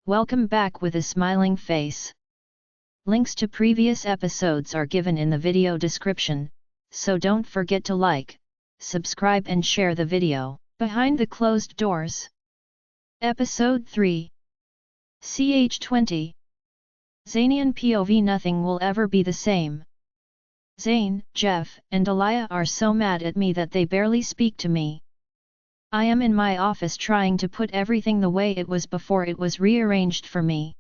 Welcome back with a smiling face. Links to previous episodes are given in the video description, so don't forget to like, subscribe and share the video. Behind the Closed Doors. Episode 3. CH20. Zanian POV. Nothing will ever be the same. Zane, Jeff, and Elia are so mad at me that they barely speak to me. I am in my office trying to put everything the way it was before it was rearranged for me.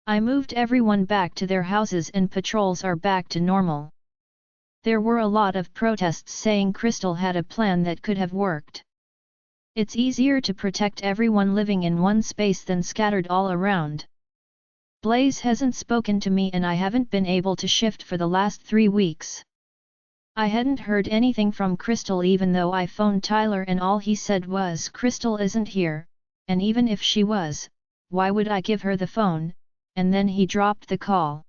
I moved everyone back to their houses and patrols are back to normal. There were a lot of protests saying Crystal had a plan that could have worked. It's easier to protect everyone living in one space than scattered all around. Blaze hasn't spoken to me and I haven't been able to shift for the last 3 weeks. I hadn't heard anything from Crystal even though I phoned Tyler and all he said was Crystal isn't here, and even if she was, why would I give her the phone, and then he dropped the call.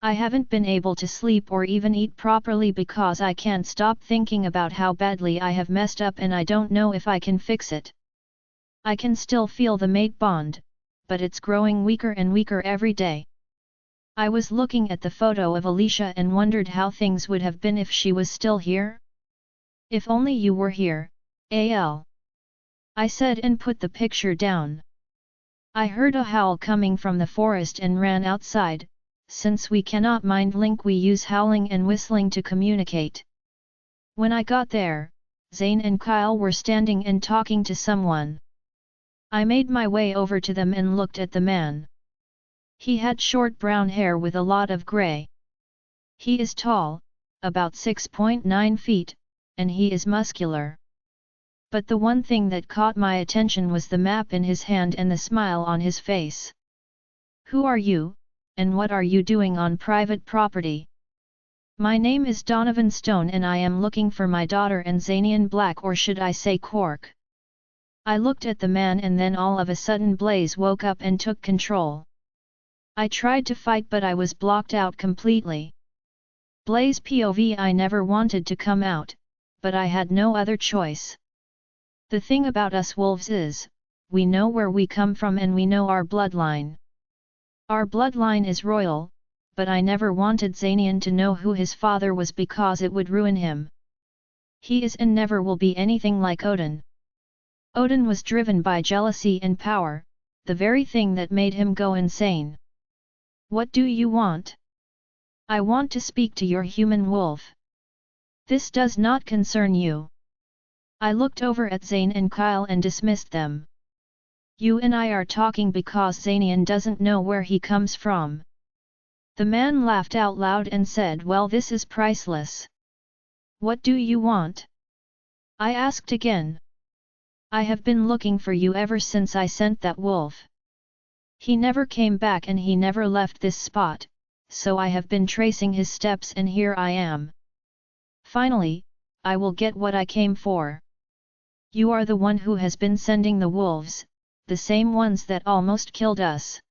I haven't been able to sleep or even eat properly because I can't stop thinking about how badly I have messed up and I don't know if I can fix it. I can still feel the mate bond, but it's growing weaker and weaker every day. I was looking at the photo of Alicia and wondered how things would have been if she was still here. If only you were here, AL. I said and put the picture down. I heard a howl coming from the forest and ran outside. Since we cannot mind link, we use howling and whistling to communicate. When I got there, Zane and Kyle were standing and talking to someone. I made my way over to them and looked at the man. He had short brown hair with a lot of grey. He is tall, about 6.9 feet, and he is muscular. But the one thing that caught my attention was the map in his hand and the smile on his face. Who are you, and what are you doing on private property? My name is Donovan Stone and I am looking for my daughter and Zanian Black, or should I say Quark. I looked at the man and then all of a sudden Blaze woke up and took control. I tried to fight but I was blocked out completely. Blaze POV. I never wanted to come out, but I had no other choice. The thing about us wolves is, we know where we come from and we know our bloodline. Our bloodline is royal, but I never wanted Zanian to know who his father was because it would ruin him. He is and never will be anything like Odin. Odin was driven by jealousy and power, the very thing that made him go insane. What do you want? I want to speak to your human wolf. This does not concern you. I looked over at Zane and Kyle and dismissed them. You and I are talking because Zanian doesn't know where he comes from. The man laughed out loud and said, well, this is priceless. What do you want? I asked again. I have been looking for you ever since I sent that wolf. He never came back and he never left this spot, so I have been tracing his steps and here I am. Finally, I will get what I came for. You are the one who has been sending the wolves, the same ones that almost killed us.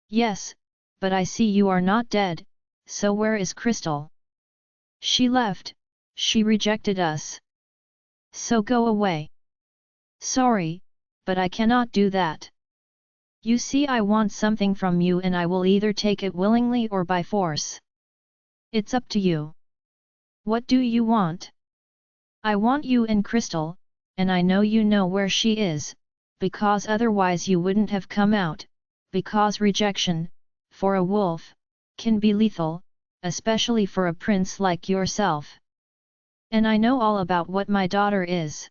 Yes, but I see you are not dead, so where is Crystal? She left, she rejected us. So go away. Sorry, but I cannot do that. You see, I want something from you and I will either take it willingly or by force. It's up to you. What do you want? I want you and Crystal, and I know you know where she is, because otherwise you wouldn't have come out, because rejection, for a wolf, can be lethal, especially for a prince like yourself. And I know all about what my daughter is.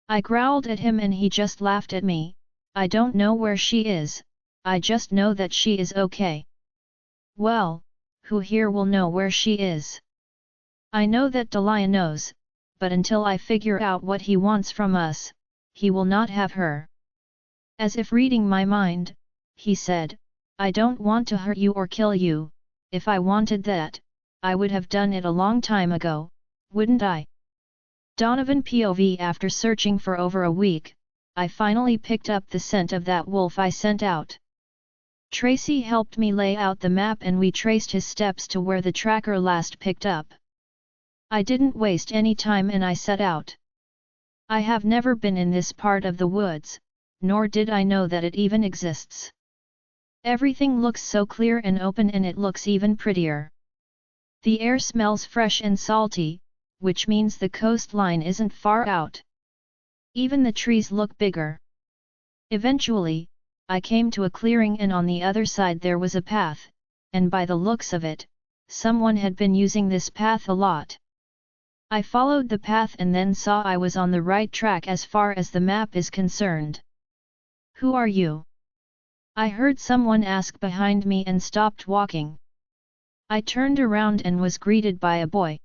I growled at him and he just laughed at me. I don't know where she is, I just know that she is okay. Well, who here will know where she is? I know that Delia knows, but until I figure out what he wants from us, he will not have her. As if reading my mind, he said, I don't want to hurt you or kill you. If I wanted that, I would have done it a long time ago, wouldn't I? Donovan POV. After searching for over a week, I finally picked up the scent of that wolf I sent out. Tracy helped me lay out the map and we traced his steps to where the tracker last picked up. I didn't waste any time and I set out. I have never been in this part of the woods, nor did I know that it even exists. Everything looks so clear and open, and it looks even prettier. The air smells fresh and salty, which means the coastline isn't far out. Even the trees look bigger. Eventually, I came to a clearing, and on the other side there was a path, and by the looks of it, someone had been using this path a lot. I followed the path and then saw I was on the right track as far as the map is concerned. "Who are you?" I heard someone ask behind me and stopped walking. I turned around and was greeted by a boy.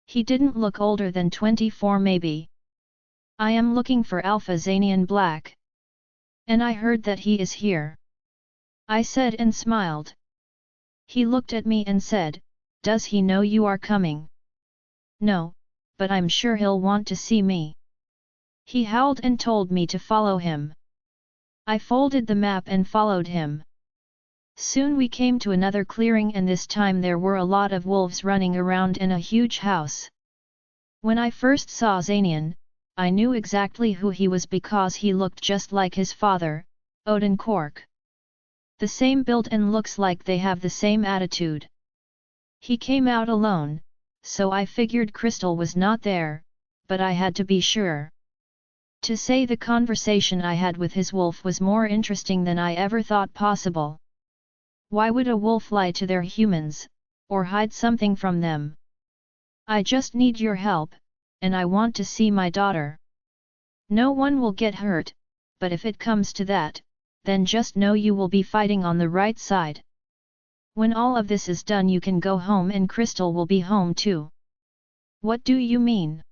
He didn't look older than 24 maybe. "I am looking for Alpha Zanian Black. And I heard that he is here," I said and smiled. He looked at me and said, "Does he know you are coming?" "No, but I'm sure he'll want to see me." He howled and told me to follow him. I folded the map and followed him. Soon we came to another clearing, and this time there were a lot of wolves running around in a huge house. When I first saw Zanian, I knew exactly who he was because he looked just like his father, Odin Kork. The same build and looks like they have the same attitude. He came out alone, so I figured Crystal was not there, but I had to be sure. To say the conversation I had with his wolf was more interesting than I ever thought possible. Why would a wolf lie to their humans, or hide something from them? "I just need your help, and I want to see my daughter. No one will get hurt, but if it comes to that, then just know you will be fighting on the right side. When all of this is done you can go home and Crystal will be home too." "What do you mean?"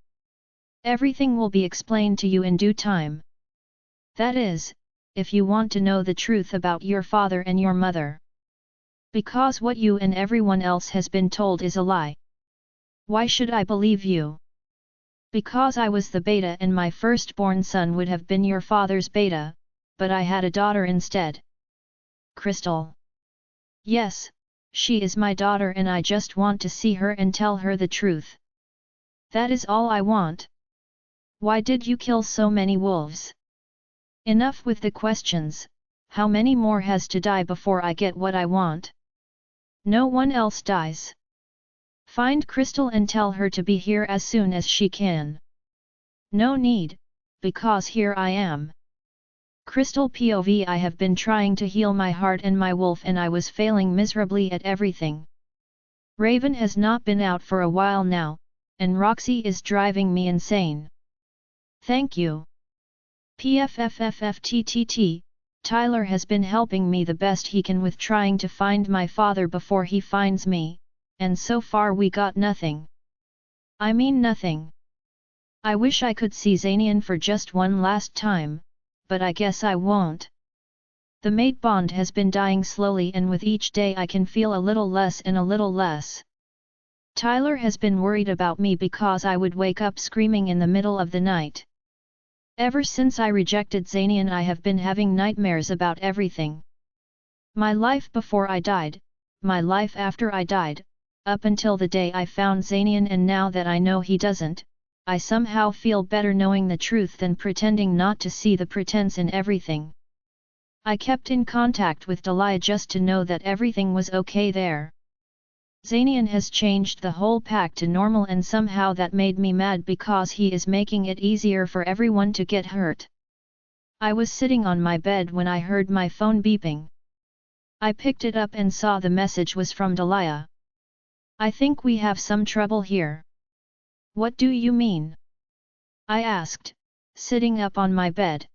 "Everything will be explained to you in due time. That is, if you want to know the truth about your father and your mother. Because what you and everyone else has been told is a lie." "Why should I believe you?" "Because I was the beta and my firstborn son would have been your father's beta, but I had a daughter instead." "Crystal?" "Yes, she is my daughter and I just want to see her and tell her the truth. That is all I want." "Why did you kill so many wolves?" "Enough with the questions, how many more has to die before I get what I want?" "No one else dies. Find Crystal and tell her to be here as soon as she can." "No need, because here I am." Crystal POV. I have been trying to heal my heart and my wolf and I was failing miserably at everything. Raven has not been out for a while now, and Roxy is driving me insane. Thank you. PFFFFTTT, Tyler has been helping me the best he can with trying to find my father before he finds me, and so far we got nothing. I mean nothing. I wish I could see Zanian for just one last time, but I guess I won't. The mate bond has been dying slowly and with each day I can feel a little less and a little less. Tyler has been worried about me because I would wake up screaming in the middle of the night. Ever since I rejected Zanian I have been having nightmares about everything. My life before I died, my life after I died, up until the day I found Zanian, and now that I know he doesn't, I somehow feel better knowing the truth than pretending not to see the pretense in everything. I kept in contact with Delia just to know that everything was okay there. Zanian has changed the whole pack to normal and somehow that made me mad because he is making it easier for everyone to get hurt. I was sitting on my bed when I heard my phone beeping. I picked it up and saw the message was from Delia. "I think we have some trouble here." "What do you mean?" I asked, sitting up on my bed.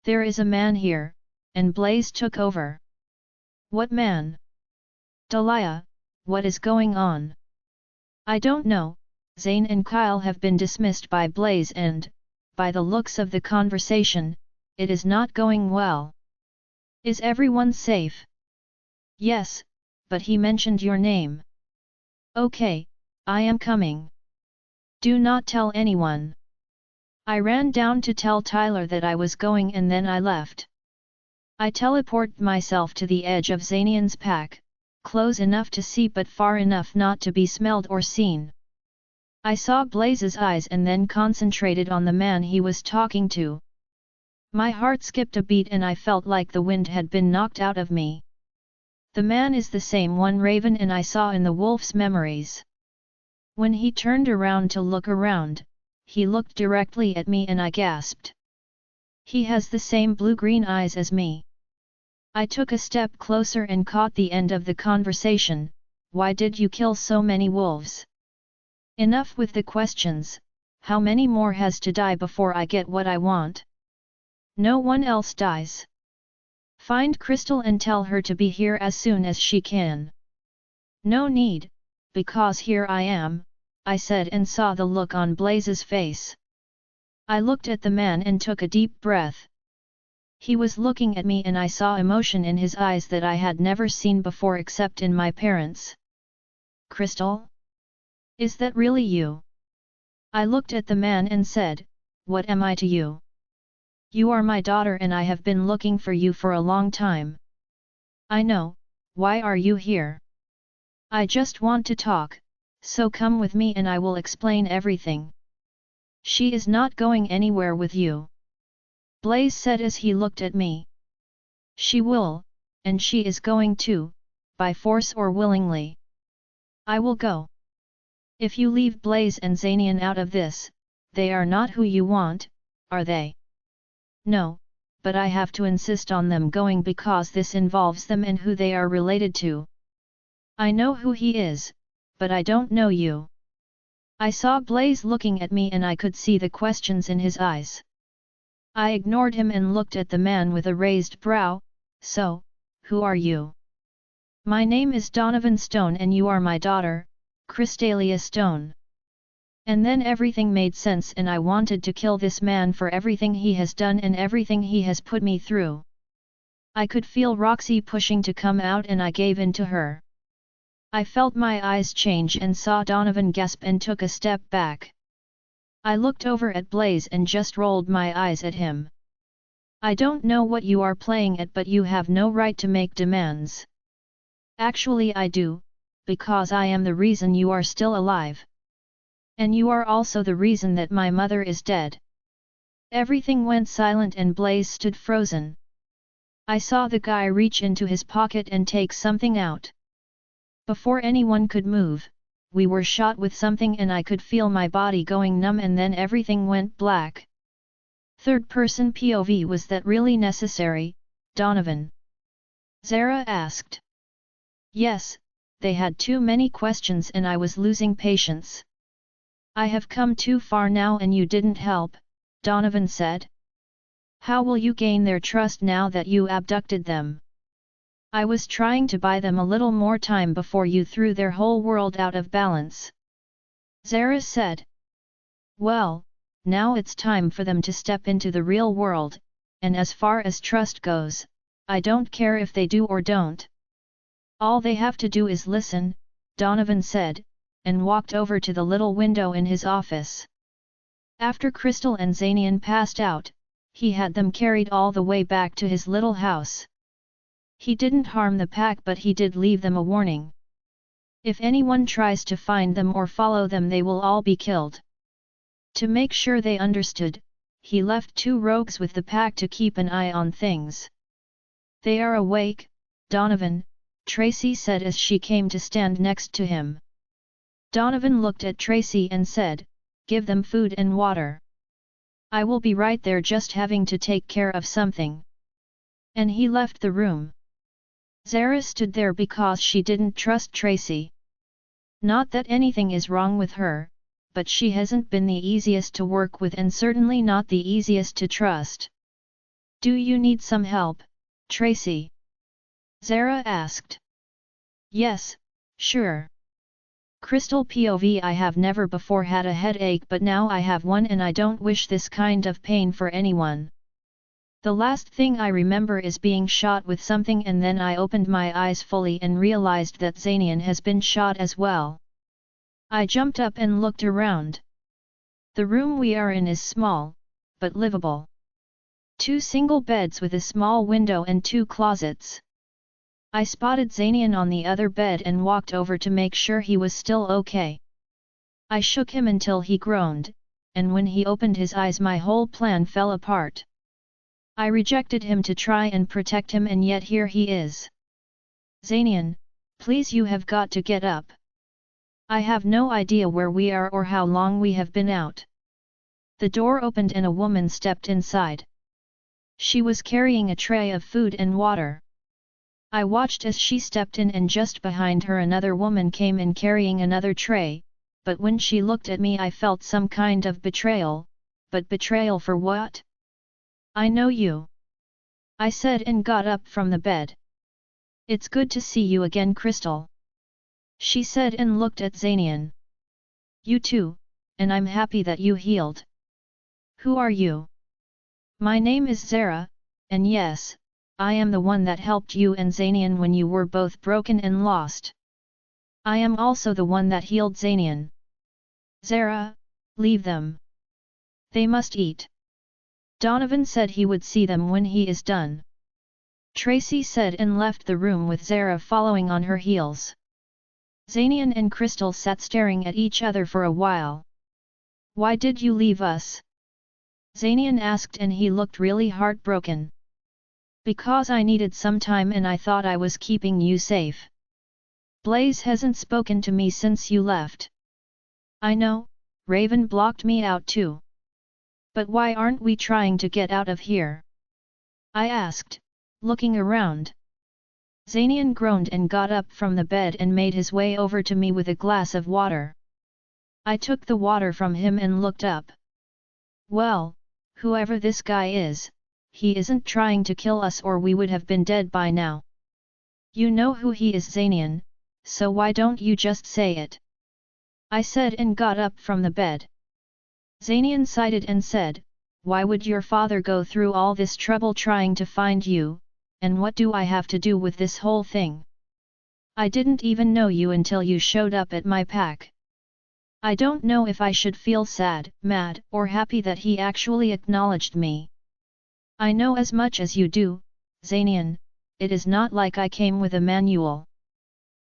"There is a man here, and Blaze took over." "What man?" "Delia, what is going on?" "I don't know, Zane and Kyle have been dismissed by Blaze and, by the looks of the conversation, it is not going well." "Is everyone safe?" "Yes, but he mentioned your name." "Okay, I am coming. Do not tell anyone." I ran down to tell Tyler that I was going and then I left. I teleported myself to the edge of Zanian's pack, close enough to see but far enough not to be smelled or seen. I saw Blaze's eyes and then concentrated on the man he was talking to. My heart skipped a beat and I felt like the wind had been knocked out of me. The man is the same one Raven and I saw in the wolf's memories. When he turned around to look around, he looked directly at me and I gasped. He has the same blue-green eyes as me. I took a step closer and caught the end of the conversation. Why did you kill so many wolves? Enough with the questions, how many more has to die before I get what I want? No one else dies. Find Crystal and tell her to be here as soon as she can. No need, because here I am, I said and saw the look on Blaze's face. I looked at the man and took a deep breath. He was looking at me and I saw emotion in his eyes that I had never seen before except in my parents. Crystal? Is that really you? I looked at the man and said, what am I to you? You are my daughter and I have been looking for you for a long time. I know, why are you here? I just want to talk, so come with me and I will explain everything. She is not going anywhere with you. Blaze said as he looked at me. She will, and she is going to, by force or willingly. I will go. If you leave Blaze and Xanian out of this, they are not who you want, are they? No, but I have to insist on them going because this involves them and who they are related to. I know who he is, but I don't know you. I saw Blaze looking at me and I could see the questions in his eyes. I ignored him and looked at the man with a raised brow. So, who are you? My name is Donovan Stone and you are my daughter, Crystalia Stone. And then everything made sense and I wanted to kill this man for everything he has done and everything he has put me through. I could feel Roxy pushing to come out and I gave in to her. I felt my eyes change and saw Donovan gasp and took a step back. I looked over at Blaze and just rolled my eyes at him. I don't know what you are playing at but you have no right to make demands. Actually I do, because I am the reason you are still alive. And you are also the reason that my mother is dead. Everything went silent and Blaze stood frozen. I saw the guy reach into his pocket and take something out. Before anyone could move, we were shot with something and I could feel my body going numb and then everything went black. Third-person POV. Was that really necessary, Donovan? Zara asked. Yes, they had too many questions and I was losing patience. I have come too far now and you didn't help, Donovan said. How will you gain their trust now that you abducted them? I was trying to buy them a little more time before you threw their whole world out of balance. Zara said. Well, now it's time for them to step into the real world, and as far as trust goes, I don't care if they do or don't. All they have to do is listen, Donovan said, and walked over to the little window in his office. After Crystal and Xanian passed out, he had them carried all the way back to his little house. He didn't harm the pack but he did leave them a warning. If anyone tries to find them or follow them they will all be killed. To make sure they understood, he left 2 rogues with the pack to keep an eye on things. They are awake, Donovan, Tracy said as she came to stand next to him. Donovan looked at Tracy and said, give them food and water. I will be right there, just having to take care of something. And he left the room. Zara stood there because she didn't trust Tracy. Not that anything is wrong with her, but she hasn't been the easiest to work with and certainly not the easiest to trust. Do you need some help, Tracy? Zara asked. Yes, sure. Crystal POV. I have never before had a headache but now I have one and I don't wish this kind of pain for anyone. The last thing I remember is being shot with something and then I opened my eyes fully and realized that Xanian has been shot as well. I jumped up and looked around. The room we are in is small, but livable. 2 single beds with a small window and 2 closets. I spotted Xanian on the other bed and walked over to make sure he was still okay. I shook him until he groaned, and when he opened his eyes my whole plan fell apart. I rejected him to try and protect him, and yet here he is. Zanian, please, you have got to get up. I have no idea where we are or how long we have been out. The door opened and a woman stepped inside. She was carrying a tray of food and water. I watched as she stepped in, and just behind her another woman came in carrying another tray, but when she looked at me I felt some kind of betrayal, but betrayal for what? I know you, I said and got up from the bed. It's good to see you again, Crystal, she said and looked at Zanian. You too, and I'm happy that you healed. Who are you? My name is Zara, and yes, I am the one that helped you and Zanian when you were both broken and lost. I am also the one that healed Zanian. Zara, leave them. They must eat. Donovan said he would see them when he is done. Tracy said and left the room with Zara following on her heels. Zanian and Crystal sat staring at each other for a while. Why did you leave us? Zanian asked, and he looked really heartbroken. Because I needed some time and I thought I was keeping you safe. Blaze hasn't spoken to me since you left. I know, Raven blocked me out too. But why aren't we trying to get out of here? I asked, looking around. Zanian groaned and got up from the bed and made his way over to me with a glass of water. I took the water from him and looked up. Well, whoever this guy is, he isn't trying to kill us or we would have been dead by now. You know who he is, Zanian, so why don't you just say it? I said and got up from the bed. Zanian sighed and said, why would your father go through all this trouble trying to find you, and what do I have to do with this whole thing? I didn't even know you until you showed up at my pack. I don't know if I should feel sad, mad, or happy that he actually acknowledged me. I know as much as you do, Zanian, it is not like I came with a manual.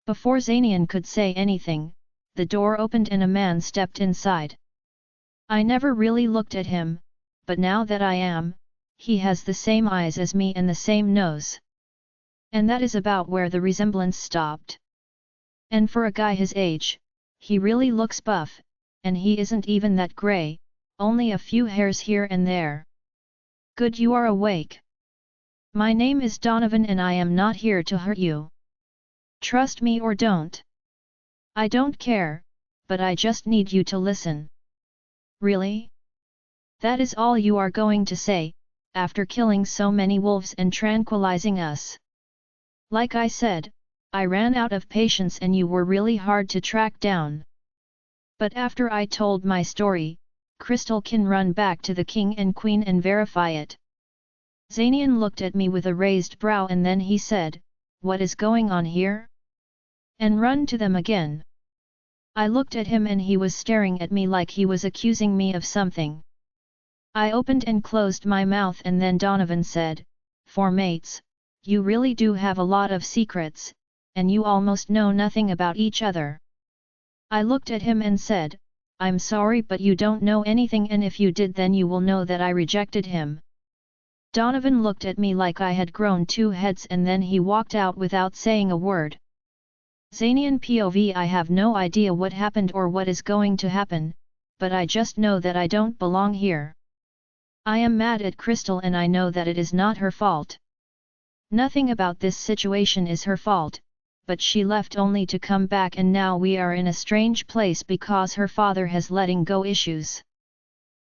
Before Zanian could say anything, the door opened and a man stepped inside. I never really looked at him, but now that I am, he has the same eyes as me and the same nose. And that is about where the resemblance stopped. And for a guy his age, he really looks buff, and he isn't even that grey, only a few hairs here and there. Good, you are awake. My name is Donovan and I am not here to hurt you. Trust me or don't. I don't care, but I just need you to listen. Really? That is all you are going to say, after killing so many wolves and tranquilizing us? Like I said, I ran out of patience and you were really hard to track down. But after I told my story, Crystal can run back to the king and queen and verify it. Zanian looked at me with a raised brow and then he said, what is going on here? And run to them again. I looked at him and he was staring at me like he was accusing me of something. I opened and closed my mouth and then Donovan said, "For mates, you really do have a lot of secrets, and you almost know nothing about each other." I looked at him and said, "I'm sorry but you don't know anything, and if you did then you will know that I rejected him." Donovan looked at me like I had grown 2 heads and then he walked out without saying a word. Zanian POV, I have no idea what happened or what is going to happen, but I just know that I don't belong here. I am mad at Crystal and I know that it is not her fault. Nothing about this situation is her fault, but she left only to come back and now we are in a strange place because her father has letting go issues.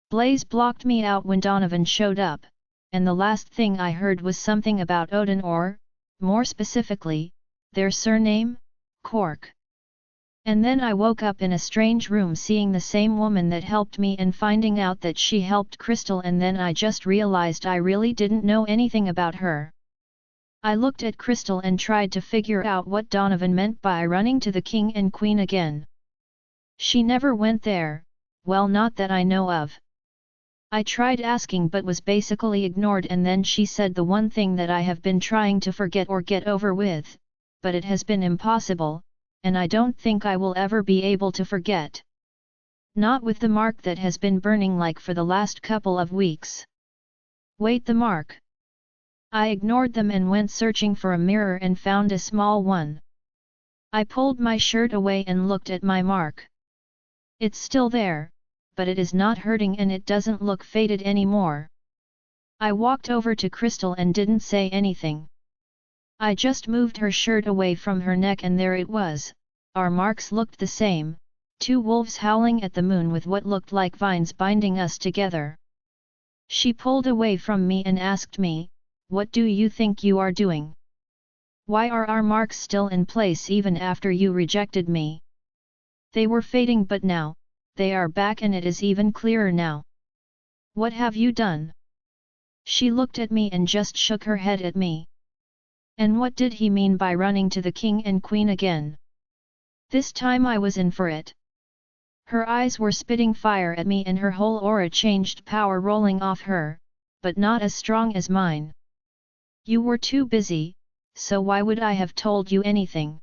Blaze blocked me out when Donovan showed up, and the last thing I heard was something about Odin or, more specifically, their surname, Cork. And then I woke up in a strange room seeing the same woman that helped me and finding out that she helped Crystal, and then I just realized I really didn't know anything about her. I looked at Crystal and tried to figure out what Donovan meant by running to the king and queen again. She never went there, well, not that I know of. I tried asking but was basically ignored, and then she said the one thing that I have been trying to forget or get over with, but it has been impossible, and I don't think I will ever be able to forget. Not with the mark that has been burning like for the last couple of weeks. Wait, the mark? I ignored them and went searching for a mirror and found a small one. I pulled my shirt away and looked at my mark. It's still there, but it is not hurting and it doesn't look faded anymore. I walked over to Crystal and didn't say anything. I just moved her shirt away from her neck and there it was. Our marks looked the same, two wolves howling at the moon with what looked like vines binding us together. She pulled away from me and asked me, "What do you think you are doing? Why are our marks still in place even after you rejected me? They were fading but now, they are back and it is even clearer now. What have you done?" She looked at me and just shook her head at me. And what did he mean by running to the king and queen again? This time I was in for it. Her eyes were spitting fire at me and her whole aura changed, power rolling off her, but not as strong as mine. "You were too busy, so why would I have told you anything?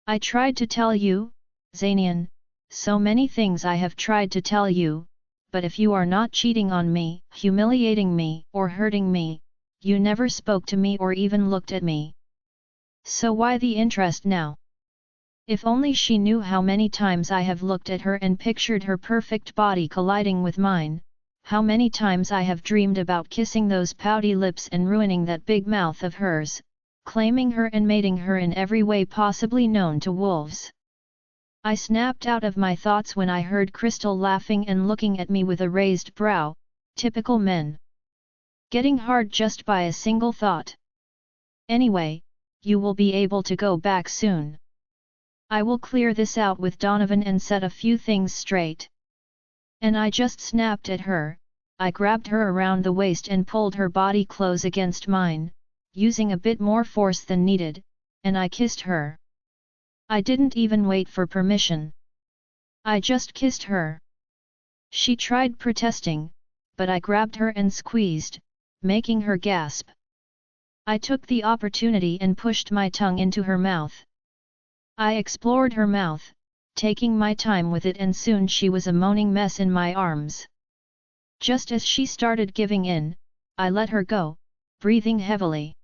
I tried to tell you, Zanian, so many things I have tried to tell you, but if you are not cheating on me, humiliating me, or hurting me, you never spoke to me or even looked at me. So why the interest now?" If only she knew how many times I have looked at her and pictured her perfect body colliding with mine, how many times I have dreamed about kissing those pouty lips and ruining that big mouth of hers, claiming her and mating her in every way possibly known to wolves. I snapped out of my thoughts when I heard Crystal laughing and looking at me with a raised brow, typical men. Getting hard just by a single thought. "Anyway, you will be able to go back soon. I will clear this out with Donovan and set a few things straight." And I just snapped at her. I grabbed her around the waist and pulled her body close against mine, using a bit more force than needed, and I kissed her. I didn't even wait for permission. I just kissed her. She tried protesting, but I grabbed her and squeezed, making her gasp. I took the opportunity and pushed my tongue into her mouth. I explored her mouth, taking my time with it, and soon she was a moaning mess in my arms. Just as she started giving in, I let her go, breathing heavily.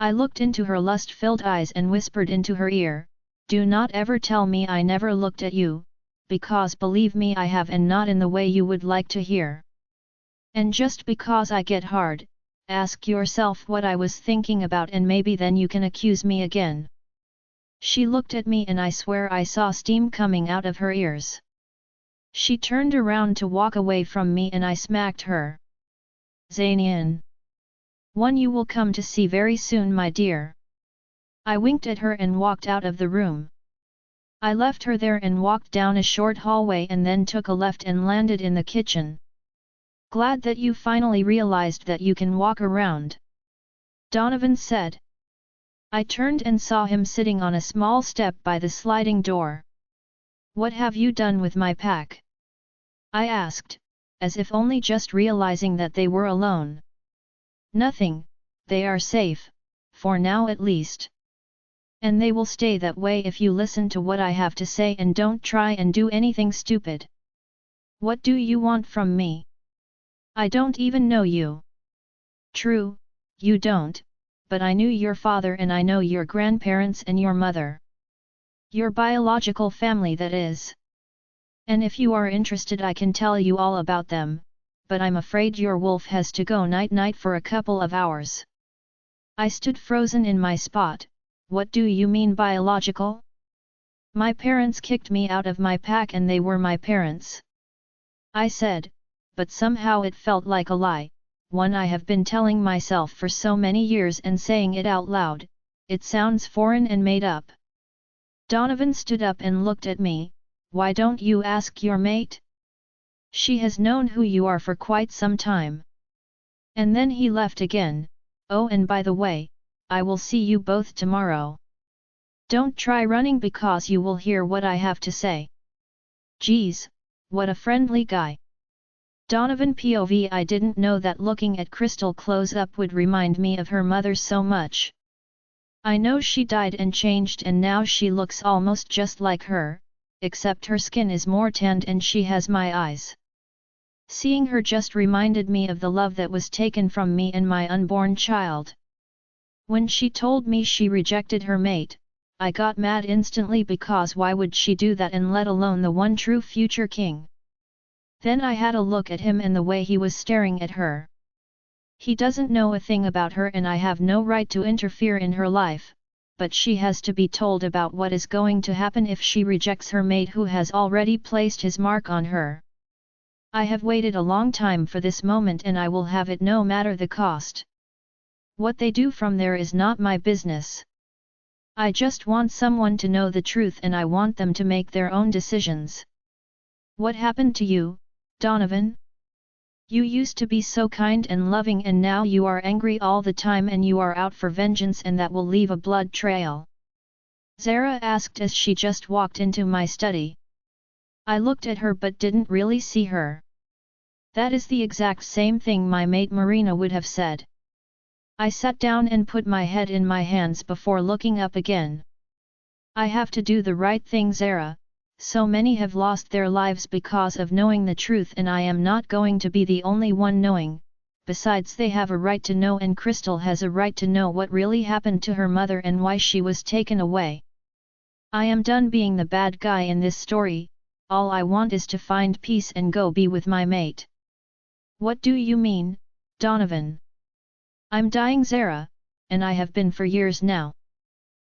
I looked into her lust-filled eyes and whispered into her ear, "Do not ever tell me I never looked at you, because believe me I have, and not in the way you would like to hear. And just because I get hard, ask yourself what I was thinking about and maybe then you can accuse me again." She looked at me and I swear I saw steam coming out of her ears. She turned around to walk away from me and I smacked her. "Zanian. One you will come to see very soon, my dear." I winked at her and walked out of the room. I left her there and walked down a short hallway and then took a left and landed in the kitchen. "Glad that you finally realized that you can walk around," Donovan said. I turned and saw him sitting on a small step by the sliding door. "What have you done with my pack?" I asked, as if only just realizing that they were alone. "Nothing, they are safe, for now at least. And they will stay that way if you listen to what I have to say and don't try and do anything stupid." "What do you want from me? I don't even know you." "True, you don't, but I knew your father and I know your grandparents and your mother. Your biological family, that is. And if you are interested I can tell you all about them, but I'm afraid your wolf has to go night-night for a couple of hours." I stood frozen in my spot. "What do you mean biological? My parents kicked me out of my pack and they were my parents," I said, but somehow it felt like a lie, one I have been telling myself for so many years, and saying it out loud, it sounds foreign and made up. Donovan stood up and looked at me. "Why don't you ask your mate? She has known who you are for quite some time." And then he left again. "Oh, and by the way, I will see you both tomorrow. Don't try running because you will hear what I have to say." Geez, what a friendly guy. Donovan POV. I didn't know that looking at Crystal close up would remind me of her mother so much. I know she died and changed and now she looks almost just like her, except her skin is more tanned and she has my eyes. Seeing her just reminded me of the love that was taken from me and my unborn child. When she told me she rejected her mate, I got mad instantly because why would she do that, and let alone the one true future king? Then I had a look at him and the way he was staring at her. He doesn't know a thing about her and I have no right to interfere in her life, but she has to be told about what is going to happen if she rejects her mate who has already placed his mark on her. I have waited a long time for this moment and I will have it no matter the cost. What they do from there is not my business. I just want someone to know the truth and I want them to make their own decisions. What happened to you, Donovan? You used to be so kind and loving and now you are angry all the time and you are out for vengeance and that will leave a blood trail. Zara asked as she just walked into my study. I looked at her but didn't really see her. That is the exact same thing my mate Marina would have said. I sat down and put my head in my hands before looking up again. I have to do the right thing, Zara. So many have lost their lives because of knowing the truth and I am not going to be the only one knowing, besides they have a right to know and Crystal has a right to know what really happened to her mother and why she was taken away. I am done being the bad guy in this story, all I want is to find peace and go be with my mate. What do you mean, Donovan? I'm dying, Zara, and I have been for years now.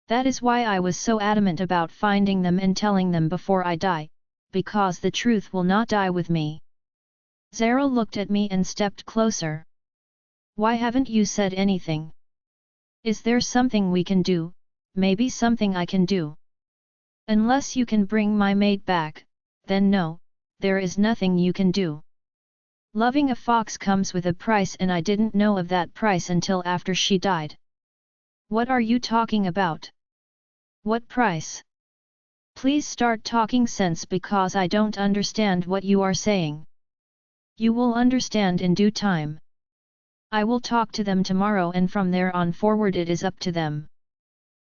That is why I was so adamant about finding them and telling them before I die, because the truth will not die with me. Zara looked at me and stepped closer. Why haven't you said anything? Is there something we can do, maybe something I can do? Unless you can bring my mate back, then no, there is nothing you can do. Loving a fox comes with a price and I didn't know of that price until after she died. What are you talking about? What price? Please start talking sense because I don't understand what you are saying. You will understand in due time. I will talk to them tomorrow and from there on forward it is up to them.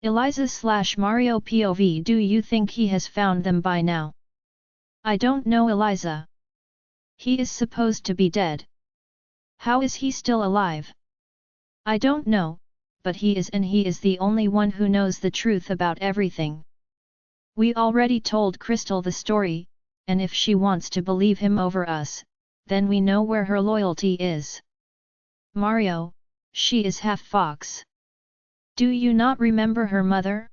Eliza/Mario POV. Do you think he has found them by now? I don't know, Eliza. He is supposed to be dead. How is he still alive? I don't know, but he is, and he is the only one who knows the truth about everything. We already told Crystal the story, and if she wants to believe him over us, then we know where her loyalty is. Mario, she is half fox. Do you not remember her mother?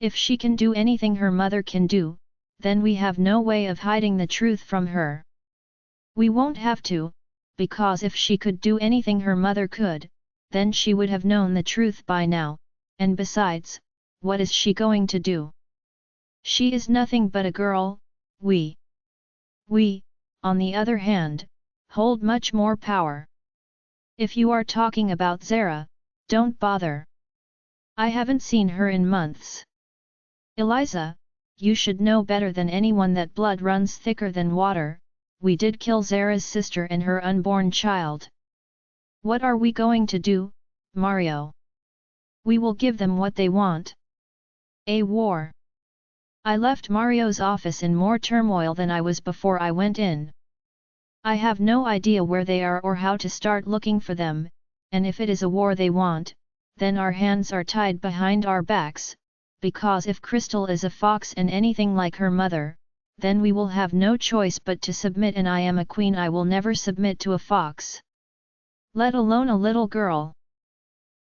If she can do anything her mother can do, then we have no way of hiding the truth from her. We won't have to, because if she could do anything her mother could, then she would have known the truth by now, and besides, what is she going to do? She is nothing but a girl. We, on the other hand, hold much more power. If you are talking about Zara, don't bother. I haven't seen her in months. Eliza, you should know better than anyone that blood runs thicker than water. We did kill Zara's sister and her unborn child. What are we going to do, Mario? We will give them what they want. A war. I left Mario's office in more turmoil than I was before I went in. I have no idea where they are or how to start looking for them, and if it is a war they want, then our hands are tied behind our backs, because if Crystal is a fox and anything like her mother, then we will have no choice but to submit, and I am a queen. I will never submit to a fox. Let alone a little girl.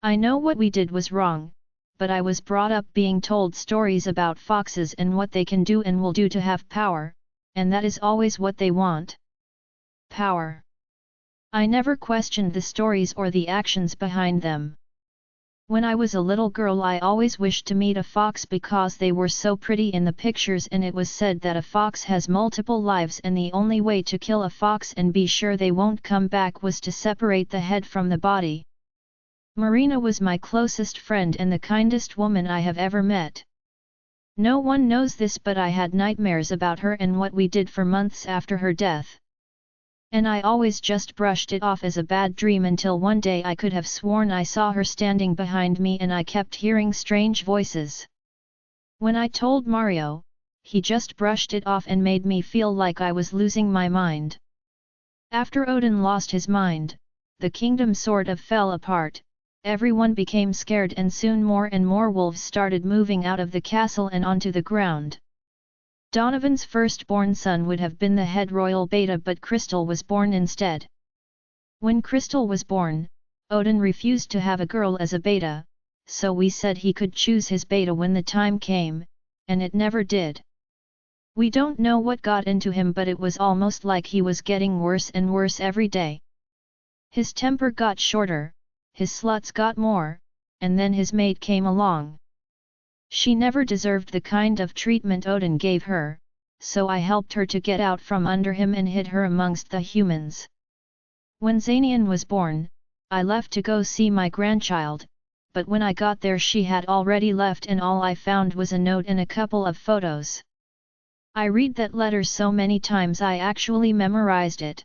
I know what we did was wrong, but I was brought up being told stories about foxes and what they can do and will do to have power, and that is always what they want. Power. I never questioned the stories or the actions behind them. When I was a little girl I always wished to meet a fox because they were so pretty in the pictures, and it was said that a fox has multiple lives and the only way to kill a fox and be sure they won't come back was to separate the head from the body. Marina was my closest friend and the kindest woman I have ever met. No one knows this, but I had nightmares about her and what we did for months after her death. And I always just brushed it off as a bad dream until one day I could have sworn I saw her standing behind me and I kept hearing strange voices. When I told Mario, he just brushed it off and made me feel like I was losing my mind. After Odin lost his mind, the kingdom sort of fell apart, everyone became scared and soon more and more wolves started moving out of the castle and onto the ground. Donovan's firstborn son would have been the head royal beta, but Crystal was born instead. When Crystal was born, Odin refused to have a girl as a beta, so we said he could choose his beta when the time came, and it never did. We don't know what got into him, but it was almost like he was getting worse and worse every day. His temper got shorter, his sluts got more, and then his mate came along. She never deserved the kind of treatment Odin gave her, so I helped her to get out from under him and hid her amongst the humans. When Xanian was born, I left to go see my grandchild, but when I got there she had already left and all I found was a note and a couple of photos. I read that letter so many times I actually memorized it.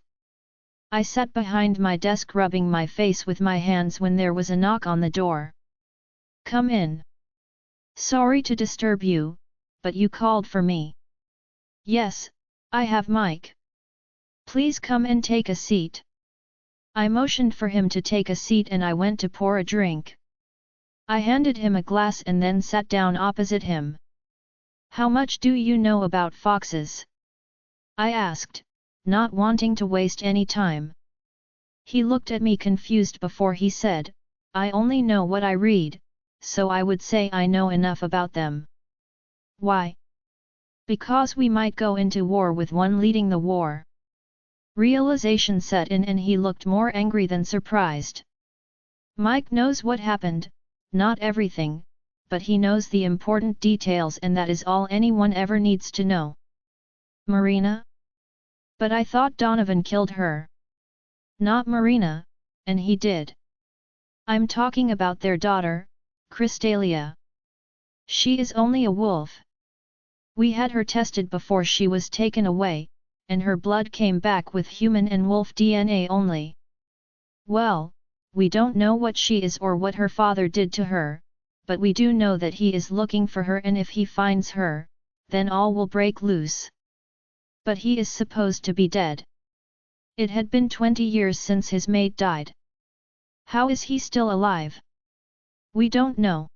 I sat behind my desk rubbing my face with my hands when there was a knock on the door. "Come in." "Sorry to disturb you, but you called for me." "Yes, I have Mike. Please come and take a seat." I motioned for him to take a seat and I went to pour a drink. I handed him a glass and then sat down opposite him. "How much do you know about foxes?" I asked, not wanting to waste any time. He looked at me confused before he said, "I only know what I read, so I would say I know enough about them." "Why?" "Because we might go into war with one leading the war." Realization set in and he looked more angry than surprised. "Mike knows what happened, not everything, but he knows the important details and that is all anyone ever needs to know." "Marina?" "But I thought Donovan killed her." "Not Marina, and he did. I'm talking about their daughter, Crystalia. She is only a wolf. We had her tested before she was taken away, and her blood came back with human and wolf DNA only. Well, we don't know what she is or what her father did to her, but we do know that he is looking for her and if he finds her, then all will break loose. But he is supposed to be dead. It had been 20 years since his mate died. How is he still alive? We don't know.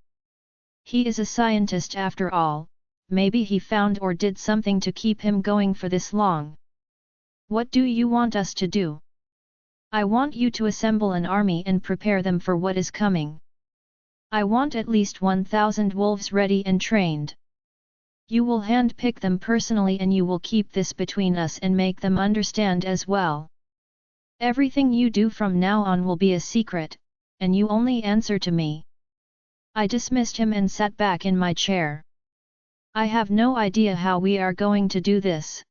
He is a scientist after all, maybe he found or did something to keep him going for this long. What do you want us to do?" "I want you to assemble an army and prepare them for what is coming. I want at least 1,000 wolves ready and trained. You will hand-pick them personally and you will keep this between us and make them understand as well. Everything you do from now on will be a secret, and you only answer to me." I dismissed him and sat back in my chair. I have no idea how we are going to do this.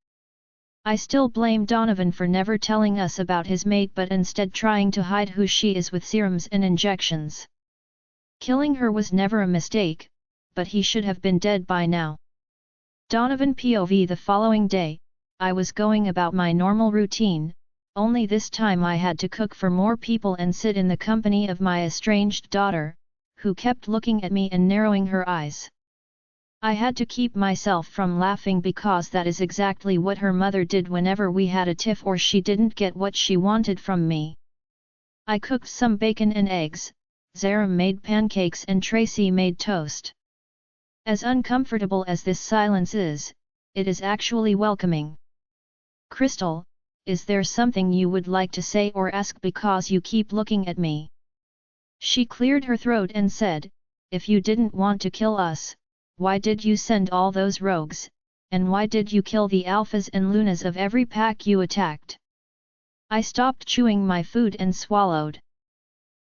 I still blame Donovan for never telling us about his mate but instead trying to hide who she is with serums and injections. Killing her was never a mistake, but he should have been dead by now. Donovan POV. The following day, I was going about my normal routine, only this time I had to cook for more people and sit in the company of my estranged daughter, who kept looking at me and narrowing her eyes. I had to keep myself from laughing because that is exactly what her mother did whenever we had a tiff or she didn't get what she wanted from me. I cooked some bacon and eggs, Zaram made pancakes and Tracy made toast. As uncomfortable as this silence is, it is actually welcoming. "Crystal, is there something you would like to say or ask because you keep looking at me?" She cleared her throat and said, "If you didn't want to kill us, why did you send all those rogues, and why did you kill the alphas and lunas of every pack you attacked?" I stopped chewing my food and swallowed.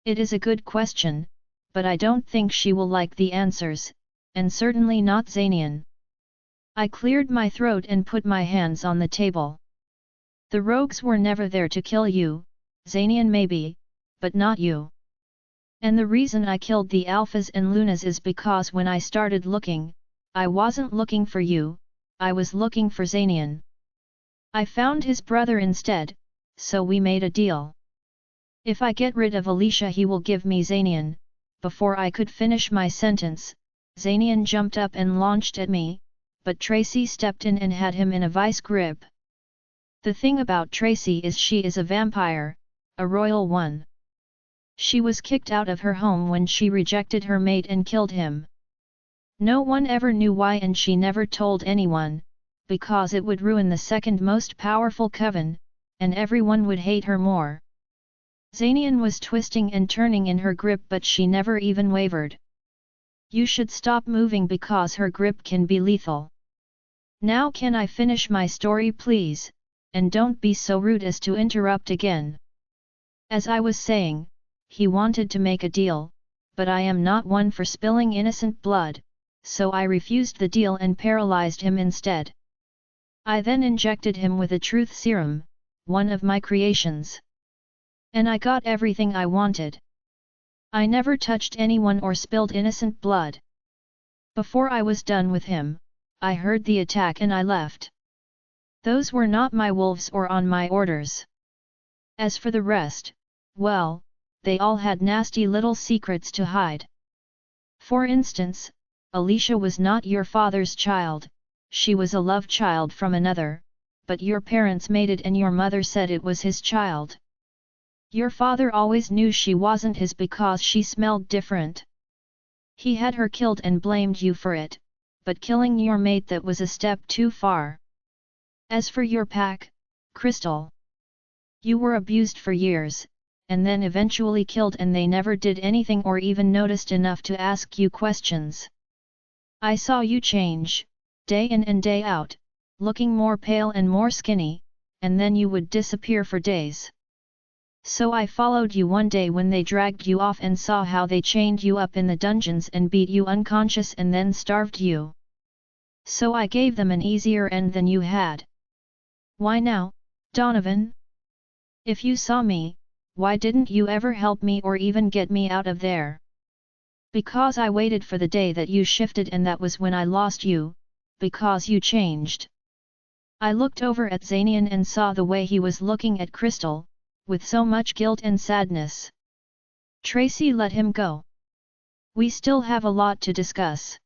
It is a good question, but I don't think she will like the answers, and certainly not Xanian. I cleared my throat and put my hands on the table. The rogues were never there to kill you, Xanian maybe, but not you. And the reason I killed the alphas and lunas is because when I started looking, I wasn't looking for you, I was looking for Xanian. I found his brother instead, so we made a deal. If I get rid of Alicia he will give me Xanian. Before I could finish my sentence, Xanian jumped up and launched at me, but Tracy stepped in and had him in a vice grip. The thing about Tracy is she is a vampire, a royal one. She was kicked out of her home when she rejected her mate and killed him. No one ever knew why and she never told anyone, because it would ruin the second most powerful coven, and everyone would hate her more. Xanian was twisting and turning in her grip but she never even wavered. You should stop moving because her grip can be lethal. Now can I finish my story please, and don't be so rude as to interrupt again. As I was saying, he wanted to make a deal, but I am not one for spilling innocent blood, so I refused the deal and paralyzed him instead. I then injected him with a truth serum, one of my creations. And I got everything I wanted. I never touched anyone or spilled innocent blood. Before I was done with him, I heard the attack and I left. Those were not my wolves or on my orders. As for the rest, well, they all had nasty little secrets to hide. For instance, Alicia was not your father's child, she was a love child from another, but your parents made it and your mother said it was his child. Your father always knew she wasn't his because she smelled different. He had her killed and blamed you for it, but killing your mate that was a step too far. As for your pack, Crystal, you were abused for years, and then eventually killed and they never did anything or even noticed enough to ask you questions. I saw you change, day in and day out, looking more pale and more skinny, and then you would disappear for days. So I followed you one day when they dragged you off and saw how they chained you up in the dungeons and beat you unconscious and then starved you. So I gave them an easier end than you had. Why now, Donovan? If you saw me, why didn't you ever help me or even get me out of there? Because I waited for the day that you shifted and that was when I lost you, because you changed. I looked over at Xanian and saw the way he was looking at Crystal, with so much guilt and sadness. Tracy let him go. We still have a lot to discuss.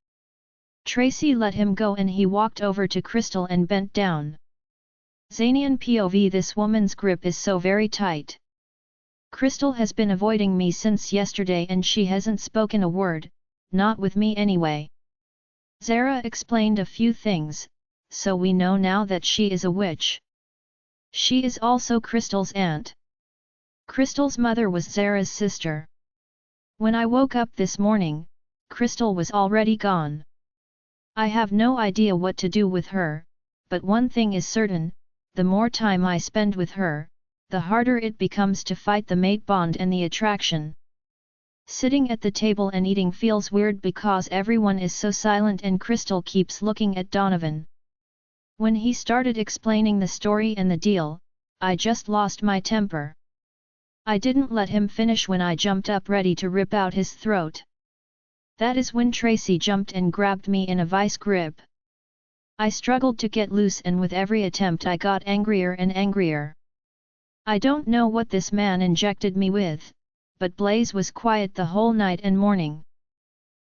Tracy let him go and he walked over to Crystal and bent down. Xanian POV this woman's grip is so very tight. Crystal has been avoiding me since yesterday and she hasn't spoken a word, not with me anyway. Zara explained a few things, so we know now that she is a witch. She is also Crystal's aunt. Crystal's mother was Zara's sister. When I woke up this morning, Crystal was already gone. I have no idea what to do with her, but one thing is certain, the more time I spend with her, the harder it becomes to fight the mate bond and the attraction. Sitting at the table and eating feels weird because everyone is so silent and Crystal keeps looking at Donovan. When he started explaining the story and the deal, I just lost my temper. I didn't let him finish when I jumped up ready to rip out his throat. That is when Tracy jumped and grabbed me in a vice grip. I struggled to get loose and with every attempt I got angrier and angrier. I don't know what this man injected me with, but Blaze was quiet the whole night and morning.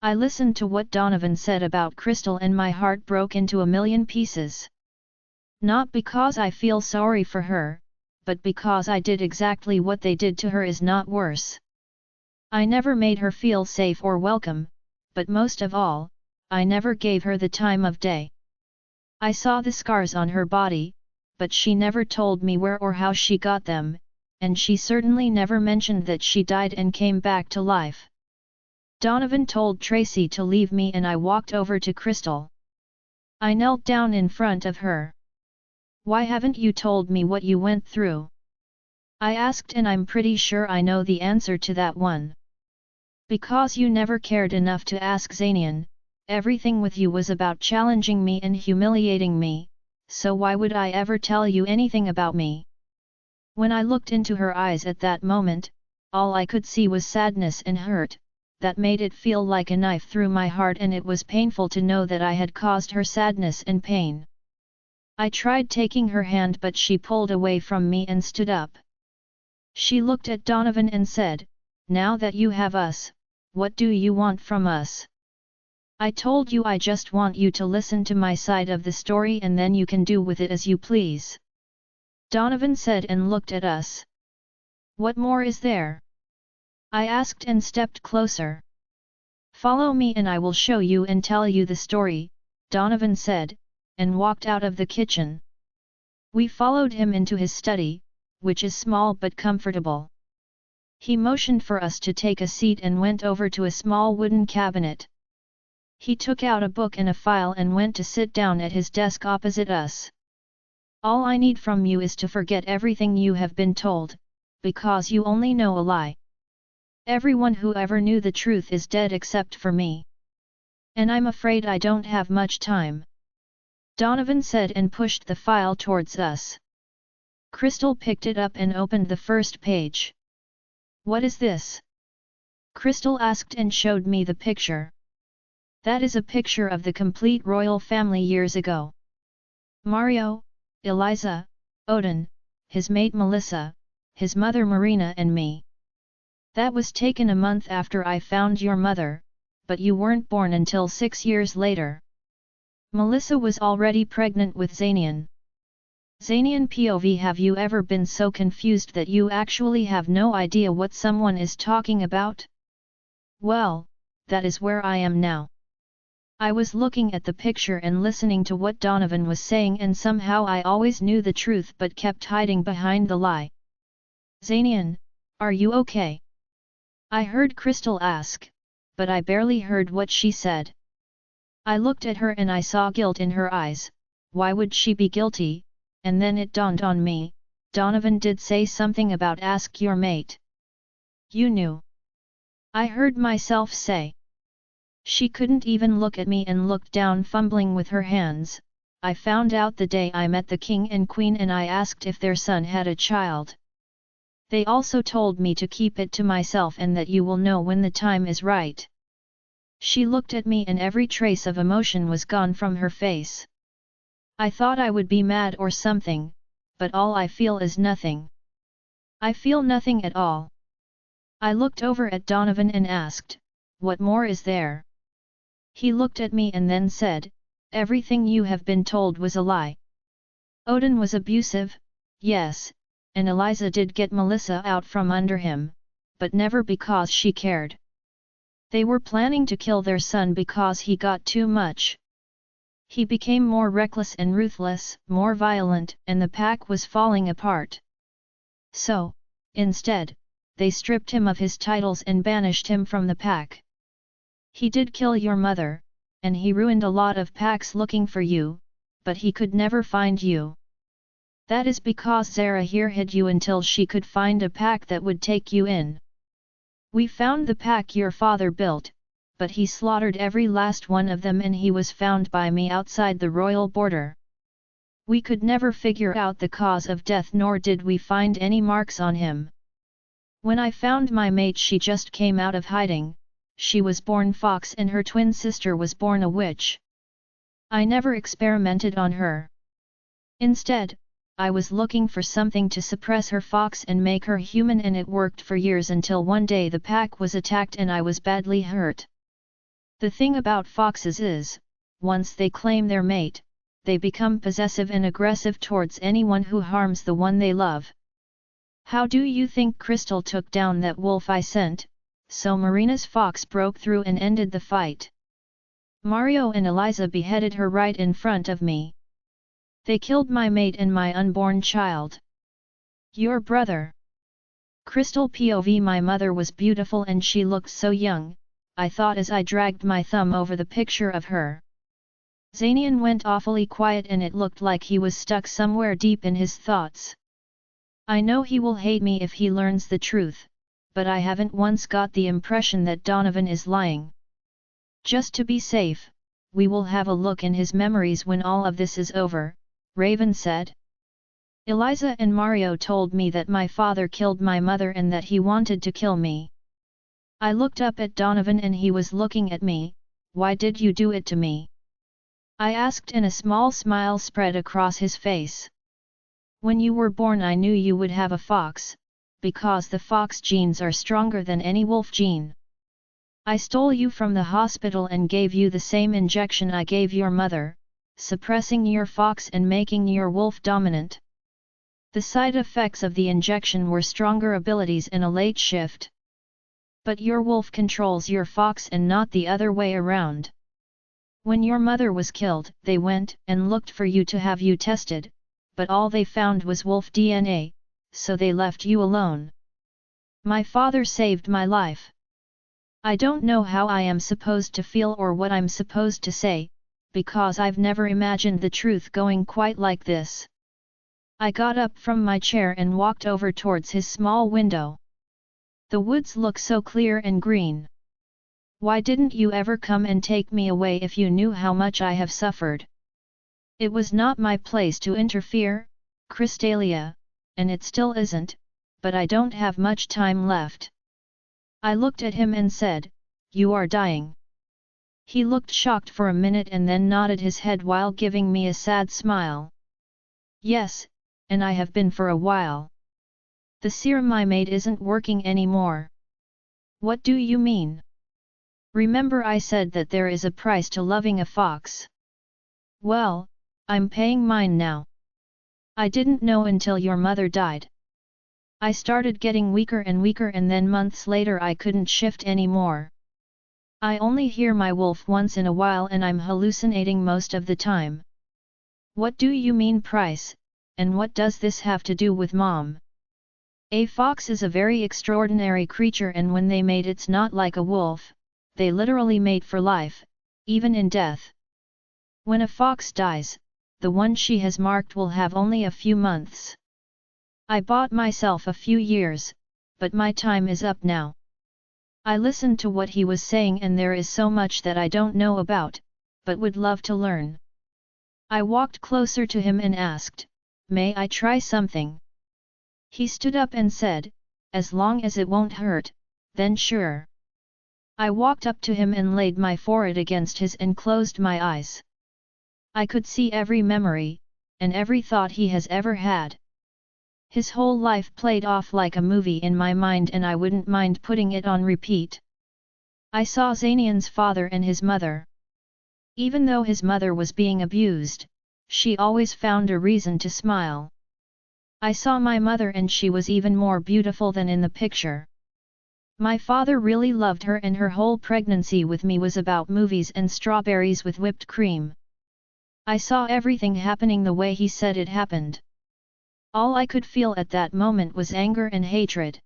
I listened to what Donovan said about Crystal and my heart broke into a million pieces. Not because I feel sorry for her, but because I did exactly what they did to her is not worse. I never made her feel safe or welcome, but most of all, I never gave her the time of day. I saw the scars on her body, but she never told me where or how she got them, and she certainly never mentioned that she died and came back to life. Donovan told Tracy to leave me and I walked over to Crystal. I knelt down in front of her. Why haven't you told me what you went through? I asked and I'm pretty sure I know the answer to that one. Because you never cared enough to ask Xanian, everything with you was about challenging me and humiliating me, so why would I ever tell you anything about me? When I looked into her eyes at that moment, all I could see was sadness and hurt, that made it feel like a knife through my heart and it was painful to know that I had caused her sadness and pain. I tried taking her hand but she pulled away from me and stood up. She looked at Donovan and said, "Now that you have us, what do you want from us?" I told you I just want you to listen to my side of the story and then you can do with it as you please. Donovan said and looked at us. What more is there? I asked and stepped closer. Follow me and I will show you and tell you the story, Donovan said, and walked out of the kitchen. We followed him into his study, which is small but comfortable. He motioned for us to take a seat and went over to a small wooden cabinet. He took out a book and a file and went to sit down at his desk opposite us. All I need from you is to forget everything you have been told, because you only know a lie. Everyone who ever knew the truth is dead except for me. And I'm afraid I don't have much time. Donovan said and pushed the file towards us. Crystal picked it up and opened the first page. What is this? Crystal asked and showed me the picture. That is a picture of the complete royal family years ago. Mario, Eliza, Odin, his mate Melissa, his mother Marina and me. That was taken a month after I found your mother, but you weren't born until 6 years later. Melissa was already pregnant with Zanian. Zanian POV. Have you ever been so confused that you actually have no idea what someone is talking about? Well, that is where I am now. I was looking at the picture and listening to what Donovan was saying and somehow I always knew the truth but kept hiding behind the lie. Zanian, are you okay? I heard Crystal ask, but I barely heard what she said. I looked at her and I saw guilt in her eyes. Why would she be guilty? And then it dawned on me, Donovan did say something about ask your mate. You knew. I heard myself say. She couldn't even look at me and looked down fumbling with her hands. I found out the day I met the king and queen and I asked if their son had a child. They also told me to keep it to myself and that you will know when the time is right. She looked at me and every trace of emotion was gone from her face. I thought I would be mad or something, but all I feel is nothing. I feel nothing at all. I looked over at Donovan and asked, what more is there? He looked at me and then said, everything you have been told was a lie. Odin was abusive, yes, and Eliza did get Melissa out from under him, but never because she cared. They were planning to kill their son because he got too much. He became more reckless and ruthless, more violent, and the pack was falling apart. So, instead, they stripped him of his titles and banished him from the pack. He did kill your mother, and he ruined a lot of packs looking for you, but he could never find you. That is because Zara here hid you until she could find a pack that would take you in. We found the pack your father built, but he slaughtered every last one of them and he was found by me outside the royal border. We could never figure out the cause of death nor did we find any marks on him. When I found my mate she just came out of hiding, she was born fox and her twin sister was born a witch. I never experimented on her. Instead, I was looking for something to suppress her fox and make her human and it worked for years until one day the pack was attacked and I was badly hurt. The thing about foxes is, once they claim their mate, they become possessive and aggressive towards anyone who harms the one they love. How do you think Crystal took down that wolf I sent, so Marina's fox broke through and ended the fight? Mario and Eliza beheaded her right in front of me. They killed my mate and my unborn child. Your brother. Crystal POV. My mother was beautiful and she looked so young, I thought as I dragged my thumb over the picture of her. Zanian went awfully quiet and it looked like he was stuck somewhere deep in his thoughts. I know he will hate me if he learns the truth, but I haven't once got the impression that Donovan is lying. Just to be safe, we will have a look in his memories when all of this is over, Raven said. Eliza and Mario told me that my father killed my mother and that he wanted to kill me. I looked up at Donovan and he was looking at me. Why did you do it to me? I asked and a small smile spread across his face. When you were born I knew you would have a fox, because the fox genes are stronger than any wolf gene. I stole you from the hospital and gave you the same injection I gave your mother, suppressing your fox and making your wolf dominant. The side effects of the injection were stronger abilities and a late shift. But your wolf controls your fox and not the other way around. When your mother was killed, they went and looked for you to have you tested, but all they found was wolf DNA, so they left you alone. My father saved my life. I don't know how I am supposed to feel or what I'm supposed to say, because I've never imagined the truth going quite like this. I got up from my chair and walked over towards his small window. The woods look so clear and green. Why didn't you ever come and take me away if you knew how much I have suffered? It was not my place to interfere, Crystalia, and it still isn't, but I don't have much time left. I looked at him and said, "You are dying." He looked shocked for a minute and then nodded his head while giving me a sad smile. "Yes, and I have been for a while. The serum I made isn't working anymore." "What do you mean? Remember I said that there is a price to loving a fox." "Well, I'm paying mine now. I didn't know until your mother died. I started getting weaker and then months later I couldn't shift anymore. I only hear my wolf once in a while and I'm hallucinating most of the time." "What do you mean price, and what does this have to do with Mom?" "A fox is a very extraordinary creature and when they mate it's not like a wolf, they literally mate for life, even in death. When a fox dies, the one she has marked will have only a few months. I bought myself a few years, but my time is up now." I listened to what he was saying and there is so much that I don't know about, but would love to learn. I walked closer to him and asked, "May I try something?" He stood up and said, "As long as it won't hurt, then sure." I walked up to him and laid my forehead against his and closed my eyes. I could see every memory, and every thought he has ever had. His whole life played off like a movie in my mind and I wouldn't mind putting it on repeat. I saw Xanian's father and his mother. Even though his mother was being abused, she always found a reason to smile. I saw my mother and she was even more beautiful than in the picture. My father really loved her and her whole pregnancy with me was about movies and strawberries with whipped cream. I saw everything happening the way he said it happened. All I could feel at that moment was anger and hatred.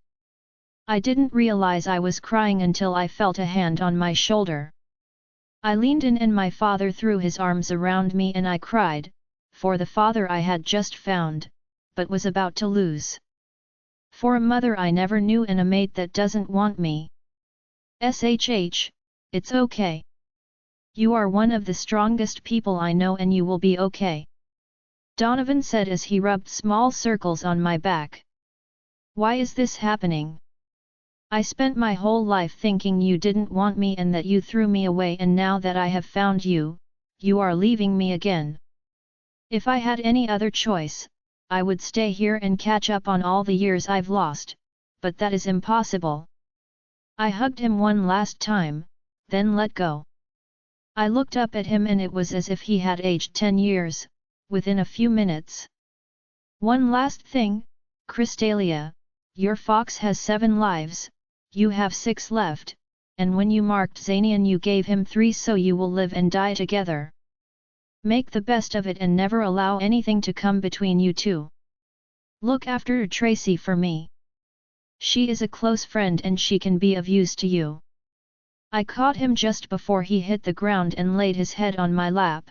I didn't realize I was crying until I felt a hand on my shoulder. I leaned in and my father threw his arms around me and I cried, for the father I had just found, but was about to lose. For a mother I never knew and a mate that doesn't want me. Shh, it's okay. You are one of the strongest people I know and you will be okay. Donovan said as he rubbed small circles on my back. Why is this happening? I spent my whole life thinking you didn't want me and that you threw me away and now that I have found you, you are leaving me again. If I had any other choice, I would stay here and catch up on all the years I've lost, but that is impossible. I hugged him one last time, then let go. I looked up at him and it was as if he had aged 10 years, within a few minutes. One last thing, Crystalia, your fox has 7 lives, you have 6 left, and when you marked Xanian you gave him 3 so you will live and die together. Make the best of it and never allow anything to come between you two. Look after Tracy for me. She is a close friend and she can be of use to you. I caught him just before he hit the ground and laid his head on my lap.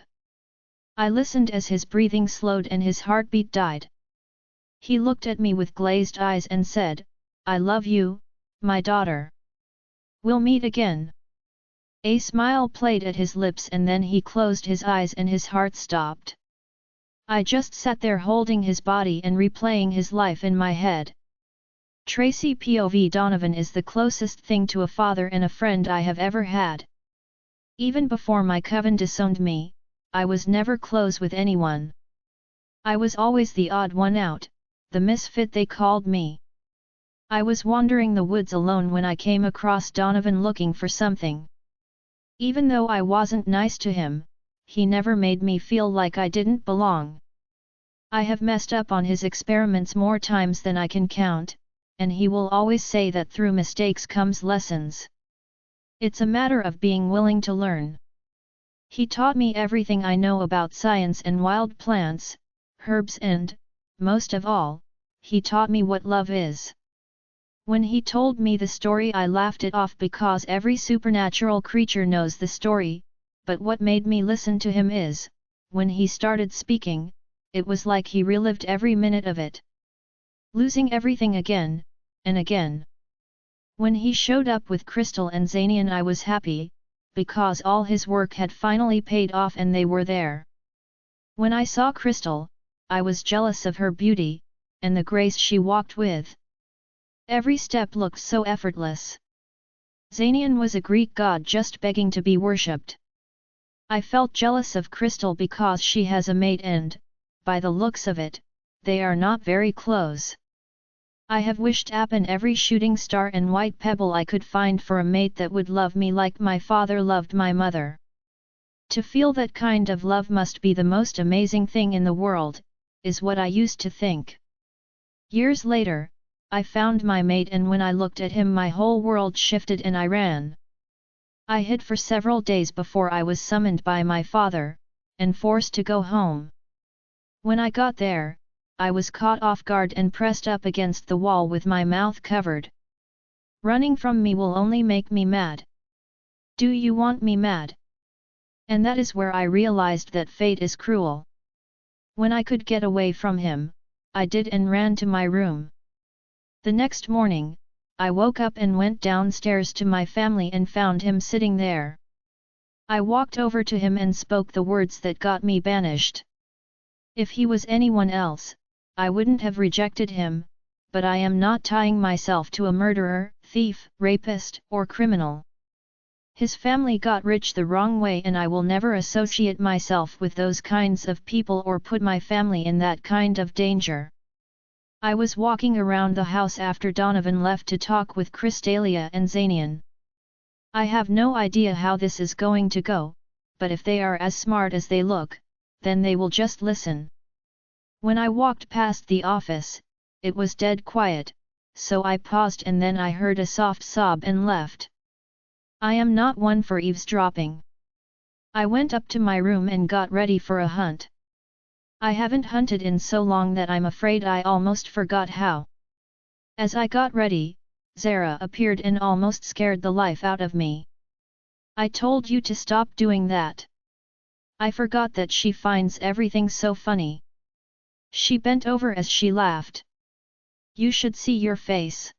I listened as his breathing slowed and his heartbeat died. He looked at me with glazed eyes and said, "I love you, my daughter. We'll meet again." A smile played at his lips and then he closed his eyes and his heart stopped. I just sat there holding his body and replaying his life in my head. Tracy POV Donovan is the closest thing to a father and a friend I have ever had. Even before my coven disowned me, I was never close with anyone. I was always the odd one out, the misfit they called me. I was wandering the woods alone when I came across Donovan looking for something. Even though I wasn't nice to him, he never made me feel like I didn't belong. I have messed up on his experiments more times than I can count, and he will always say that through mistakes comes lessons. It's a matter of being willing to learn. He taught me everything I know about science and wild plants, herbs and, most of all, he taught me what love is. When he told me the story I laughed it off because every supernatural creature knows the story, but what made me listen to him is, when he started speaking, it was like he relived every minute of it. Losing everything again, and again. When he showed up with Crystal and Zanian I was happy, because all his work had finally paid off and they were there. When I saw Crystal, I was jealous of her beauty, and the grace she walked with. Every step looked so effortless. Zanian was a Greek god just begging to be worshipped. I felt jealous of Crystal because she has a mate and, by the looks of it, they are not very close. I have wished upon every shooting star and white pebble I could find for a mate that would love me like my father loved my mother. To feel that kind of love must be the most amazing thing in the world, is what I used to think. Years later, I found my mate and when I looked at him my whole world shifted and I ran. I hid for several days before I was summoned by my father, and forced to go home. When I got there, I was caught off guard and pressed up against the wall with my mouth covered. Running from me will only make me mad. Do you want me mad? And that is where I realized that fate is cruel. When I could get away from him, I did and ran to my room. The next morning, I woke up and went downstairs to my family and found him sitting there. I walked over to him and spoke the words that got me banished. If he was anyone else, I wouldn't have rejected him, but I am not tying myself to a murderer, thief, rapist, or criminal. His family got rich the wrong way and I will never associate myself with those kinds of people or put my family in that kind of danger. I was walking around the house after Donovan left to talk with Crystalia and Zanian. I have no idea how this is going to go, but if they are as smart as they look, then they will just listen. When I walked past the office, it was dead quiet, so I paused and then I heard a soft sob and left. I am not one for eavesdropping. I went up to my room and got ready for a hunt. I haven't hunted in so long that I'm afraid I almost forgot how. As I got ready, Zara appeared and almost scared the life out of me. I told you to stop doing that. I forgot that she finds everything so funny. She bent over as she laughed. You should see your face.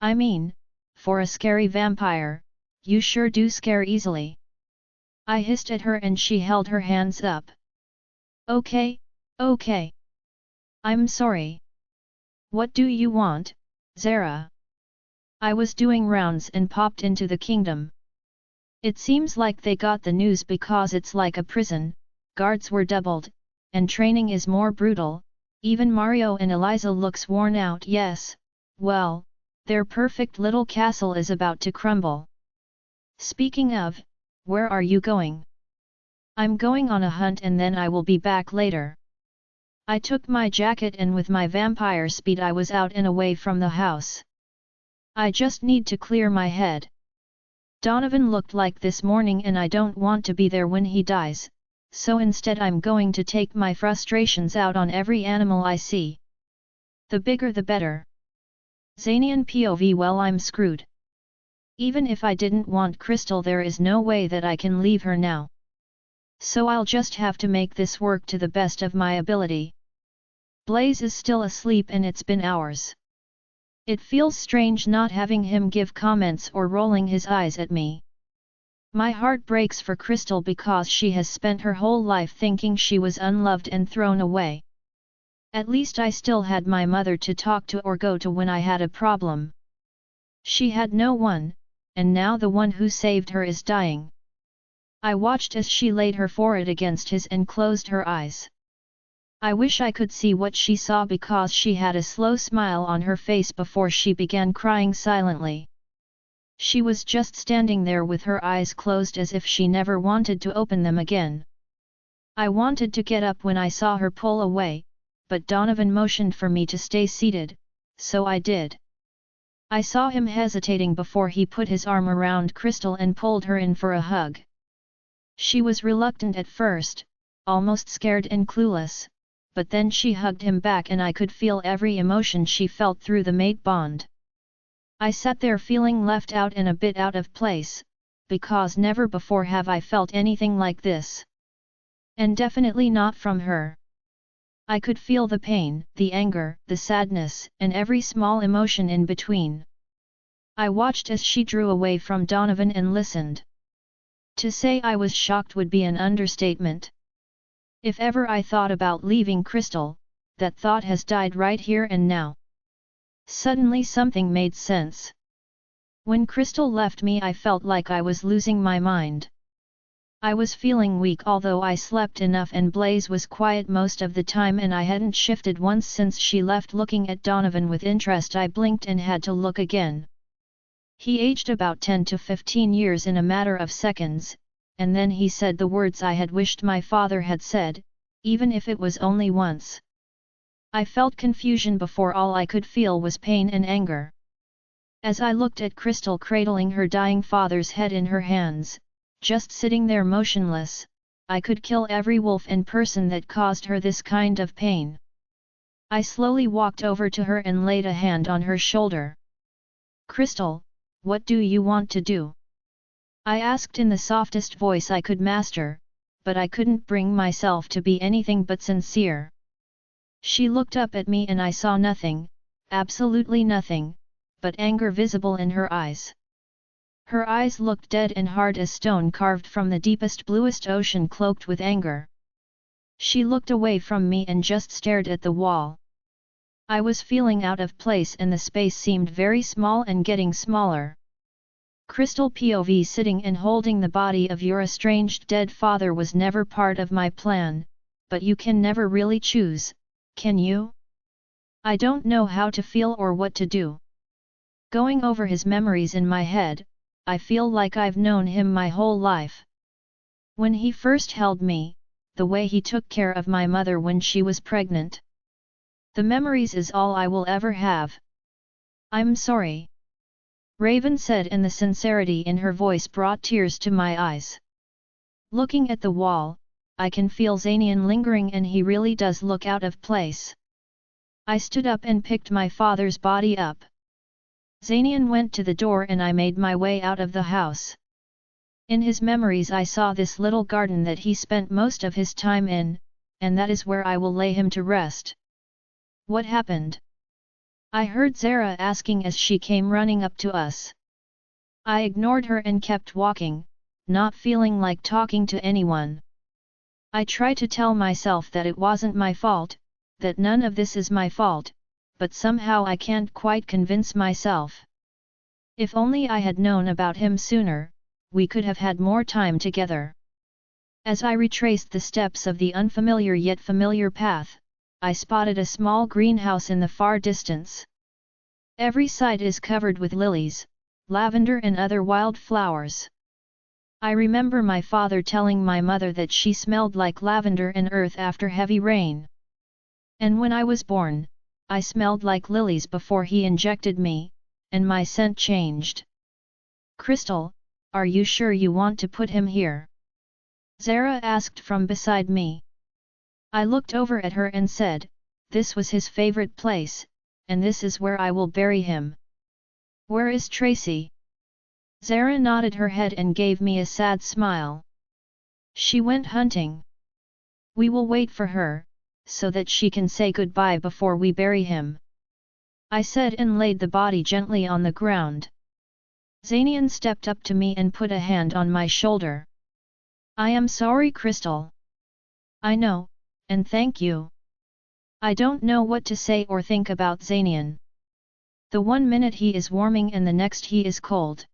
I mean, for a scary vampire, you sure do scare easily. I hissed at her and she held her hands up. Okay, okay. I'm sorry. What do you want, Zara? I was doing rounds and popped into the kingdom. It seems like they got the news because it's like a prison, guards were doubled, and training is more brutal, even Mario and Eliza looks worn out. Yes, well, their perfect little castle is about to crumble. Speaking of, where are you going? I'm going on a hunt and then I will be back later. I took my jacket and with my vampire speed I was out and away from the house. I just need to clear my head. Donovan looked like this morning and I don't want to be there when he dies, so instead I'm going to take my frustrations out on every animal I see. The bigger the better. Zanian POV. Well, I'm screwed. Even if I didn't want Crystal there is no way that I can leave her now. So I'll just have to make this work to the best of my ability. Blaze is still asleep and it's been hours. It feels strange not having him give comments or rolling his eyes at me. My heart breaks for Crystal because she has spent her whole life thinking she was unloved and thrown away. At least I still had my mother to talk to or go to when I had a problem. She had no one, and now the one who saved her is dying. I watched as she laid her forehead against his and closed her eyes. I wish I could see what she saw because she had a slow smile on her face before she began crying silently. She was just standing there with her eyes closed as if she never wanted to open them again. I wanted to get up when I saw her pull away, but Donovan motioned for me to stay seated, so I did. I saw him hesitating before he put his arm around Crystal and pulled her in for a hug. She was reluctant at first, almost scared and clueless, but then she hugged him back and I could feel every emotion she felt through the mate bond. I sat there feeling left out and a bit out of place, because never before have I felt anything like this. And definitely not from her. I could feel the pain, the anger, the sadness, and every small emotion in between. I watched as she drew away from Donovan and listened. To say I was shocked would be an understatement. If ever I thought about leaving Crystal, that thought has died right here and now. Suddenly something made sense. When Crystal left me I felt like I was losing my mind. I was feeling weak although I slept enough and Blaze was quiet most of the time and I hadn't shifted once since she left. Looking at Donovan with interest, I blinked and had to look again. He aged about 10 to 15 years in a matter of seconds, and then he said the words I had wished my father had said, even if it was only once. I felt confusion before all I could feel was pain and anger. As I looked at Crystal cradling her dying father's head in her hands, just sitting there motionless, I could kill every wolf and person that caused her this kind of pain. I slowly walked over to her and laid a hand on her shoulder. "Crystal, what do you want to do?" I asked in the softest voice I could master, but I couldn't bring myself to be anything but sincere. She looked up at me and I saw nothing, absolutely nothing, but anger visible in her eyes. Her eyes looked dead and hard as stone carved from the deepest bluest ocean cloaked with anger. She looked away from me and just stared at the wall. I was feeling out of place and the space seemed very small and getting smaller. Crystal, POV: sitting and holding the body of your estranged dead father was never part of my plan, but you can never really choose, can you? I don't know how to feel or what to do. Going over his memories in my head, I feel like I've known him my whole life. When he first held me, the way he took care of my mother when she was pregnant. The memories is all I will ever have. I'm sorry," Raven said, and the sincerity in her voice brought tears to my eyes. Looking at the wall, I can feel Zanian lingering and he really does look out of place. I stood up and picked my father's body up. Zanian went to the door and I made my way out of the house. In his memories I saw this little garden that he spent most of his time in, and that is where I will lay him to rest. "What happened?" I heard Zara asking as she came running up to us. I ignored her and kept walking, not feeling like talking to anyone. I try to tell myself that it wasn't my fault, that none of this is my fault, but somehow I can't quite convince myself. If only I had known about him sooner, we could have had more time together. As I retraced the steps of the unfamiliar yet familiar path, I spotted a small greenhouse in the far distance. Every side is covered with lilies, lavender and other wild flowers. I remember my father telling my mother that she smelled like lavender and earth after heavy rain. And when I was born, I smelled like lilies before he injected me, and my scent changed. "Crystal, are you sure you want to put him here?" Zara asked from beside me. I looked over at her and said, this was his favorite place, and this is where I will bury him. "Where is Tracy?" Zara nodded her head and gave me a sad smile. "She went hunting. We will wait for her, so that she can say goodbye before we bury him," I said and laid the body gently on the ground. Zanian stepped up to me and put a hand on my shoulder. "I am sorry, Crystal." "I know, and thank you." I don't know what to say or think about Zanian. The one minute he is warming and the next he is cold.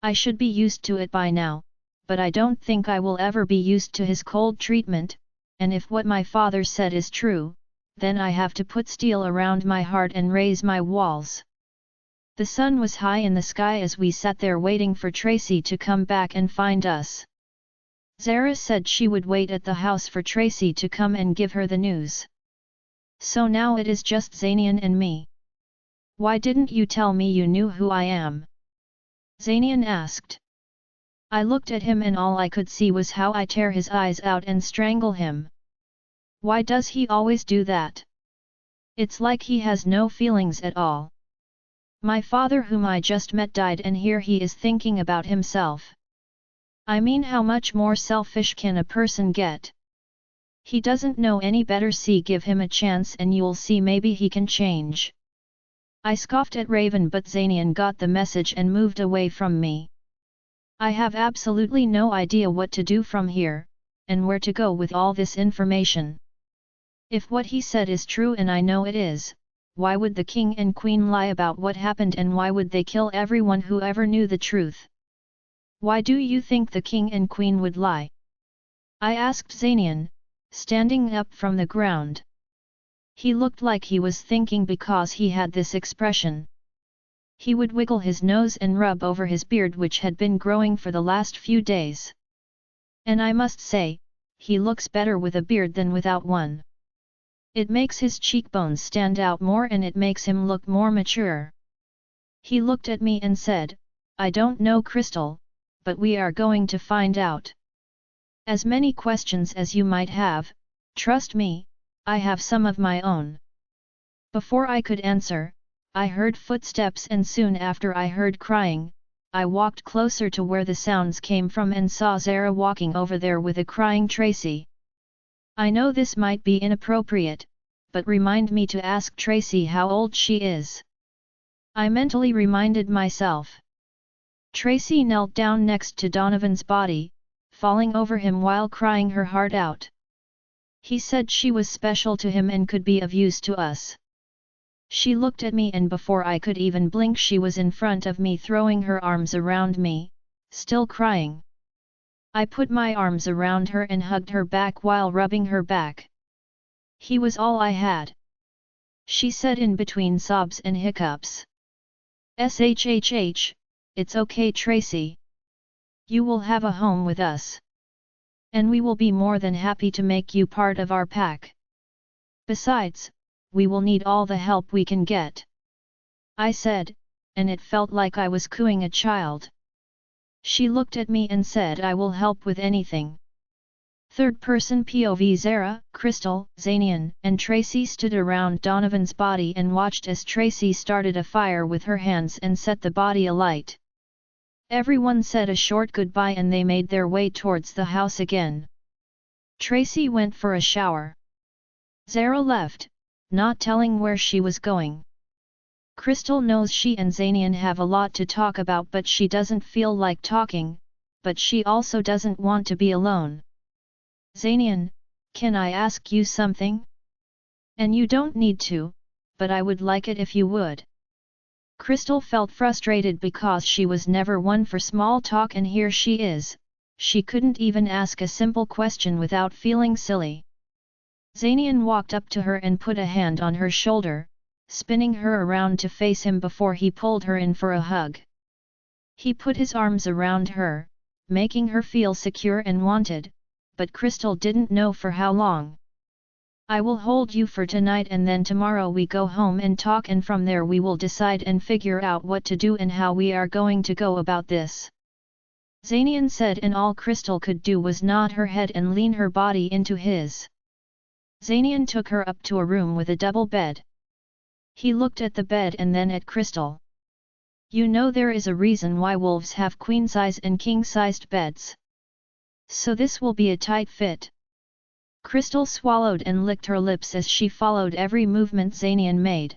I should be used to it by now, but I don't think I will ever be used to his cold treatment, and if what my father said is true, then I have to put steel around my heart and raise my walls. The sun was high in the sky as we sat there waiting for Tracy to come back and find us. Zara said she would wait at the house for Tracy to come and give her the news. So now it is just Zanian and me. Why didn't you tell me you knew who I am? Zanian asked. I looked at him and all I could see was how I tear his eyes out and strangle him. Why does he always do that? It's like he has no feelings at all. My father whom I just met died and here he is thinking about himself. I mean, how much more selfish can a person get? He doesn't know any better. See, give him a chance and you'll see maybe he can change. I scoffed at Raven, but Zanian got the message and moved away from me. I have absolutely no idea what to do from here, and where to go with all this information. If what he said is true, and I know it is, why would the king and queen lie about what happened, and why would they kill everyone who ever knew the truth? Why do you think the king and queen would lie? I asked Zanian, standing up from the ground. He looked like he was thinking because he had this expression. He would wiggle his nose and rub over his beard, which had been growing for the last few days. And I must say, he looks better with a beard than without one. It makes his cheekbones stand out more and it makes him look more mature. He looked at me and said, I don't know, Crystal, but we are going to find out. As many questions as you might have, trust me, I have some of my own. Before I could answer, I heard footsteps and soon after I heard crying. I walked closer to where the sounds came from and saw Zara walking over there with a crying Tracy. I know this might be inappropriate, but remind me to ask Tracy how old she is. I mentally reminded myself. Tracy knelt down next to Donovan's body, falling over him while crying her heart out. He said she was special to him and could be of use to us. She looked at me and before I could even blink she was in front of me throwing her arms around me, still crying. I put my arms around her and hugged her back while rubbing her back. He was all I had. She said in between sobs and hiccups. "Shhh, it's okay, Tracy. You will have a home with us. And we will be more than happy to make you part of our pack. Besides, we will need all the help we can get," I said, and it felt like I was cooing a child. She looked at me and said, I will help with anything. Third-person POV. Zara, Crystal, Zanian, and Tracy stood around Donovan's body and watched as Tracy started a fire with her hands and set the body alight. Everyone said a short goodbye and they made their way towards the house again. Tracy went for a shower. Zara left, not telling where she was going. Crystal knows she and Zanian have a lot to talk about, but she doesn't feel like talking, but she also doesn't want to be alone. Zanian, can I ask you something? And you don't need to, but I would like it if you would. Crystal felt frustrated because she was never one for small talk, and here she is, she couldn't even ask a simple question without feeling silly. Zanian walked up to her and put a hand on her shoulder, spinning her around to face him before he pulled her in for a hug. He put his arms around her, making her feel secure and wanted, but Crystal didn't know for how long. I will hold you for tonight and then tomorrow we go home and talk, and from there we will decide and figure out what to do and how we are going to go about this. Zanian said, and all Crystal could do was nod her head and lean her body into his. Zanian took her up to a room with a double bed. He looked at the bed and then at Crystal. You know there is a reason why wolves have queen-size and king-sized beds. So this will be a tight fit. Crystal swallowed and licked her lips as she followed every movement Zanian made.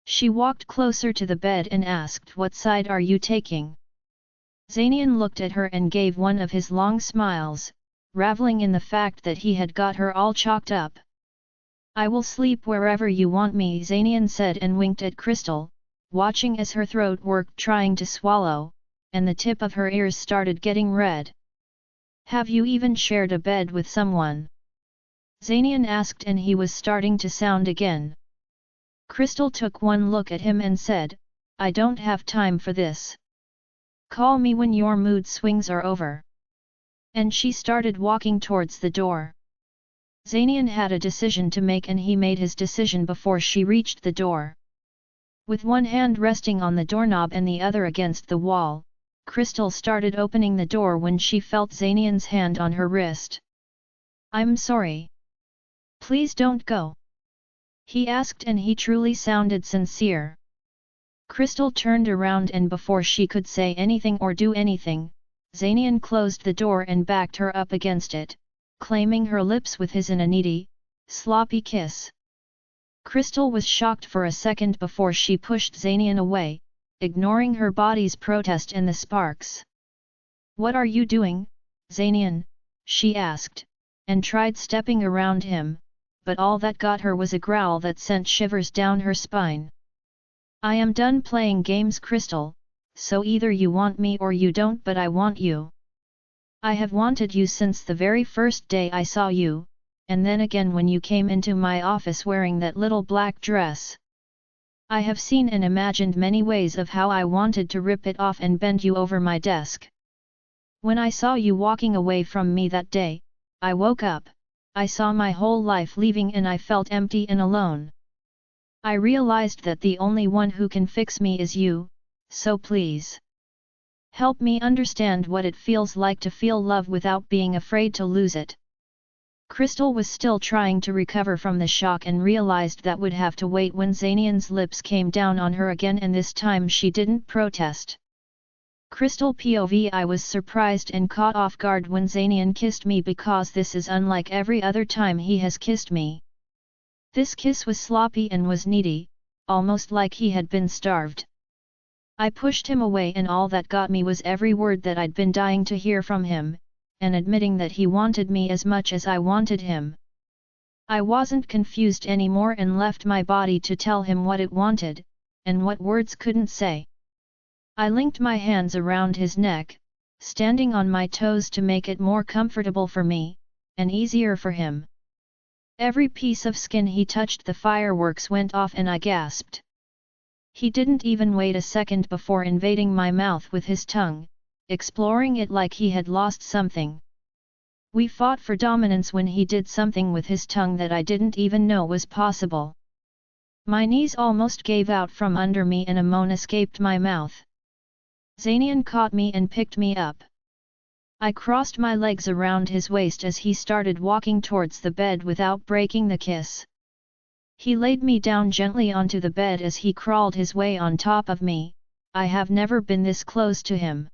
She walked closer to the bed and asked, what side are you taking? Zanian looked at her and gave one of his long smiles, reveling in the fact that he had got her all chalked up. I will sleep wherever you want me, Zanian said and winked at Crystal, watching as her throat worked trying to swallow, and the tip of her ears started getting red. Have you even shared a bed with someone? Zanian asked, and he was starting to sound again. Crystal took one look at him and said, I don't have time for this. Call me when your mood swings are over. And she started walking towards the door. Zanian had a decision to make and he made his decision before she reached the door. With one hand resting on the doorknob and the other against the wall, Crystal started opening the door when she felt Zanian's hand on her wrist. "I'm sorry. Please don't go," he asked, and he truly sounded sincere. Crystal turned around, and before she could say anything or do anything, Zanian closed the door and backed her up against it, claiming her lips with his in a needy, sloppy kiss. Crystal was shocked for a second before she pushed Zanian away, ignoring her body's protest and the sparks. "What are you doing, Zanian?" she asked, and tried stepping around him, but all that got her was a growl that sent shivers down her spine. "I am done playing games, Crystal, so either you want me or you don't, but I want you. I have wanted you since the very first day I saw you, and then again when you came into my office wearing that little black dress. I have seen and imagined many ways of how I wanted to rip it off and bend you over my desk. When I saw you walking away from me that day, I woke up, I saw my whole life leaving and I felt empty and alone. I realized that the only one who can fix me is you, so please. Help me understand what it feels like to feel love without being afraid to lose it." Crystal was still trying to recover from the shock and realized that would have to wait when Zanian's lips came down on her again, and this time she didn't protest. Crystal POV: I was surprised and caught off guard when Zanian kissed me because this is unlike every other time he has kissed me. This kiss was sloppy and was needy, almost like he had been starved. I pushed him away, and all that got me was every word that I'd been dying to hear from him, and admitting that he wanted me as much as I wanted him. I wasn't confused anymore and left my body to tell him what it wanted, and what words couldn't say. I linked my hands around his neck, standing on my toes to make it more comfortable for me, and easier for him. Every piece of skin he touched, the fireworks went off and I gasped. He didn't even wait a second before invading my mouth with his tongue, exploring it like he had lost something. We fought for dominance when he did something with his tongue that I didn't even know was possible. My knees almost gave out from under me and a moan escaped my mouth. Zanian caught me and picked me up. I crossed my legs around his waist as he started walking towards the bed without breaking the kiss. He laid me down gently onto the bed as he crawled his way on top of me. I have never been this close to him.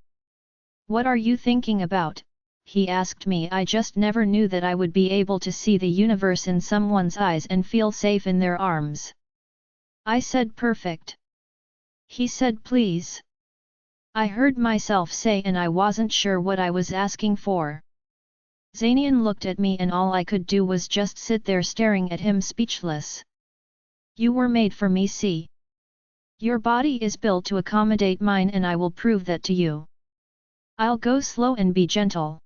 "What are you thinking about?" he asked me. I just never knew that I would be able to see the universe in someone's eyes and feel safe in their arms. I said perfect. He said please. I heard myself say, and I wasn't sure what I was asking for. Zanian looked at me and all I could do was just sit there staring at him speechless. "You were made for me, see? Your body is built to accommodate mine and I will prove that to you. I'll go slow and be gentle."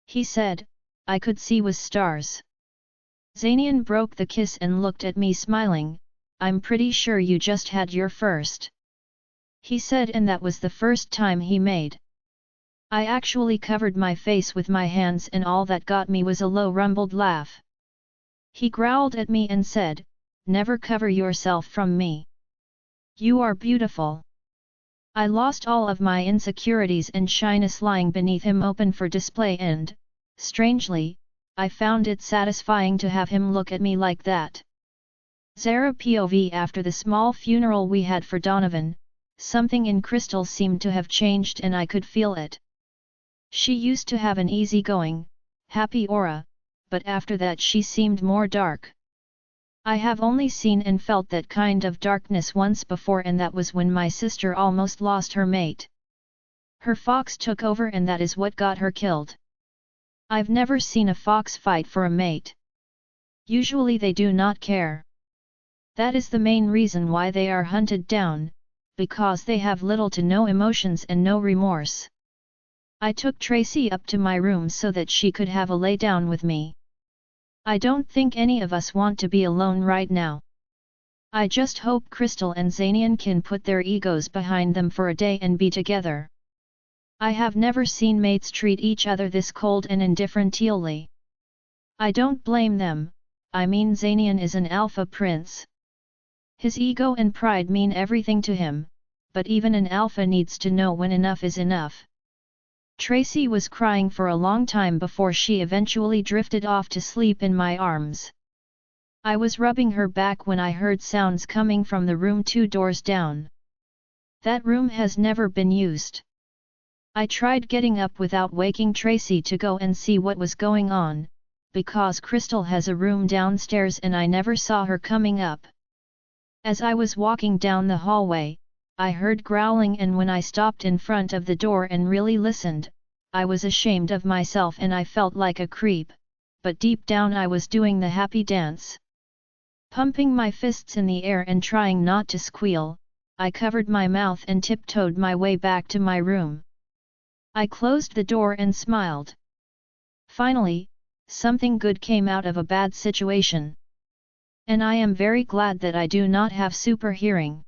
He said, I could see was stars. Zanian broke the kiss and looked at me smiling. "I'm pretty sure you just had your first," he said, and that was the first time he made. I actually covered my face with my hands and all that got me was a low rumbled laugh. He growled at me and said, "Never cover yourself from me. You are beautiful." I lost all of my insecurities and shyness lying beneath him open for display and, strangely, I found it satisfying to have him look at me like that. Zara POV: after the small funeral we had for Donovan, something in Crystal seemed to have changed and I could feel it. She used to have an easygoing, happy aura, but after that she seemed more dark. I have only seen and felt that kind of darkness once before, and that was when my sister almost lost her mate. Her fox took over and that is what got her killed. I've never seen a fox fight for a mate. Usually they do not care. That is the main reason why they are hunted down, because they have little to no emotions and no remorse. I took Tracy up to my room so that she could have a lay down with me. I don't think any of us want to be alone right now. I just hope Crystal and Zanian can put their egos behind them for a day and be together. I have never seen mates treat each other this cold and indifferently. I don't blame them, I mean Xanian is an alpha prince. His ego and pride mean everything to him, but even an alpha needs to know when enough is enough. Tracy was crying for a long time before she eventually drifted off to sleep in my arms. I was rubbing her back when I heard sounds coming from the room 2 doors down. That room has never been used. I tried getting up without waking Tracy to go and see what was going on, because Crystal has a room downstairs and I never saw her coming up. As I was walking down the hallway, I heard growling, and when I stopped in front of the door and really listened, I was ashamed of myself and I felt like a creep, but deep down I was doing the happy dance. Pumping my fists in the air and trying not to squeal, I covered my mouth and tiptoed my way back to my room. I closed the door and smiled. Finally, something good came out of a bad situation. And I am very glad that I do not have super hearing.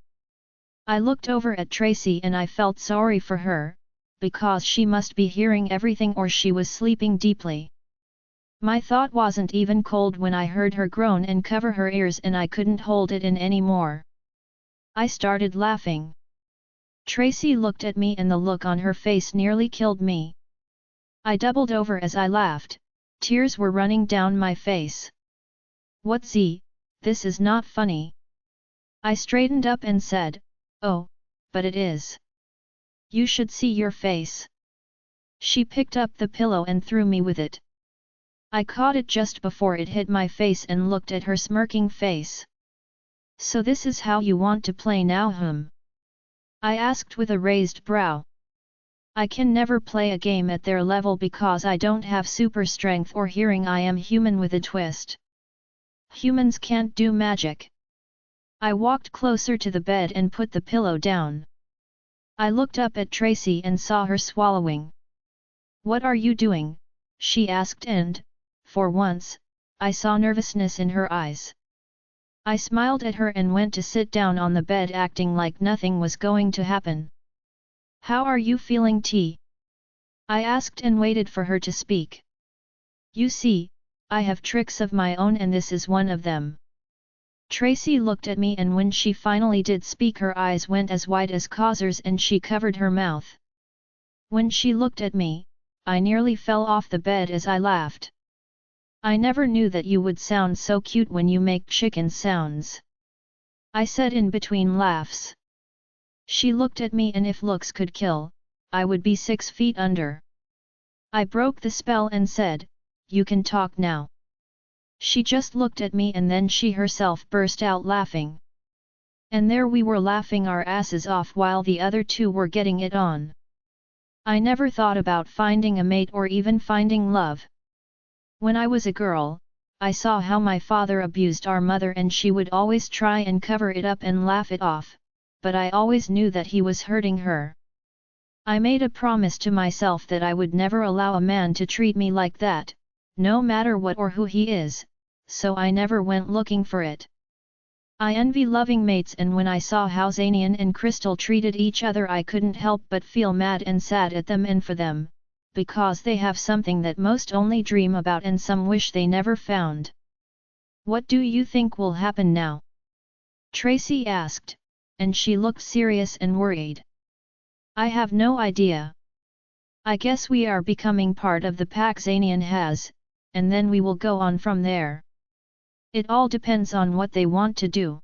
I looked over at Tracy and I felt sorry for her, because she must be hearing everything or she was sleeping deeply. My thought wasn't even cold when I heard her groan and cover her ears, and I couldn't hold it in anymore. I started laughing. Tracy looked at me and the look on her face nearly killed me. I doubled over as I laughed, tears were running down my face. "What, Z? This is not funny." I straightened up and said, "Oh, but it is. You should see your face." She picked up the pillow and threw me with it. I caught it just before it hit my face and looked at her smirking face. "So this is how you want to play now, I asked with a raised brow. "I can never play a game at their level because I don't have super strength or hearing. I am human with a twist. Humans can't do magic." I walked closer to the bed and put the pillow down. I looked up at Tracy and saw her swallowing. "What are you doing?" she asked, and, for once, I saw nervousness in her eyes. I smiled at her and went to sit down on the bed, acting like nothing was going to happen. "How are you feeling, T?" I asked and waited for her to speak. "You see, I have tricks of my own and this is one of them." Tracy looked at me, and when she finally did speak her eyes went as wide as saucers and she covered her mouth. When she looked at me, I nearly fell off the bed as I laughed. "I never knew that you would sound so cute when you make chicken sounds," I said in between laughs. She looked at me, and if looks could kill, I would be 6 feet under. I broke the spell and said, "You can talk now." She just looked at me and then she herself burst out laughing. And there we were laughing our asses off while the other two were getting it on. I never thought about finding a mate or even finding love. When I was a girl, I saw how my father abused our mother and she would always try and cover it up and laugh it off, but I always knew that he was hurting her. I made a promise to myself that I would never allow a man to treat me like that, no matter what or who he is, so I never went looking for it. I envy loving mates, and when I saw how Xanian and Crystal treated each other I couldn't help but feel mad and sad at them and for them, because they have something that most only dream about and some wish they never found. "What do you think will happen now?" Tracy asked, and she looked serious and worried. "I have no idea. I guess we are becoming part of the pack Xanian has, and then we will go on from there. It all depends on what they want to do."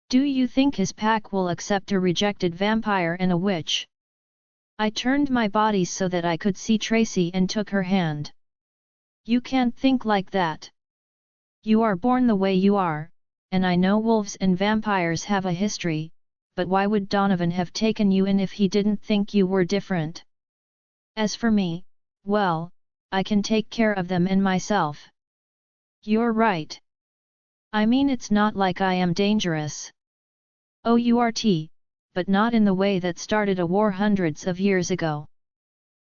"Do you think his pack will accept a rejected vampire and a witch?" I turned my body so that I could see Tracy and took her hand. "You can't think like that. You are born the way you are, and I know wolves and vampires have a history, but why would Donovan have taken you in if he didn't think you were different? As for me, well, I can take care of them and myself." "You're right. I mean, it's not like I am dangerous." "Oh, you are, T, but not in the way that started a war hundreds of years ago."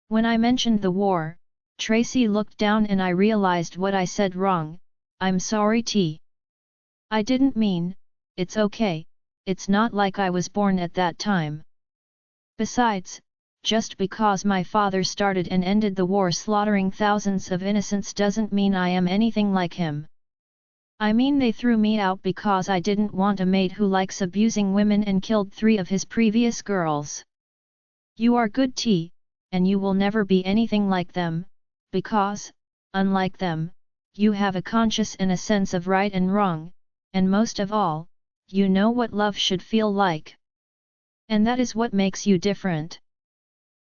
When I mentioned the war, Tracy looked down and I realized what I said wrong. "I'm sorry, T. I didn't mean, it's okay, it's not like I was born at that time. Besides, just because my father started and ended the war slaughtering thousands of innocents doesn't mean I am anything like him. I mean they threw me out because I didn't want a mate who likes abusing women and killed 3 of his previous girls. You are good tea, and you will never be anything like them, because, unlike them, you have a conscience and a sense of right and wrong, and most of all, you know what love should feel like. And that is what makes you different.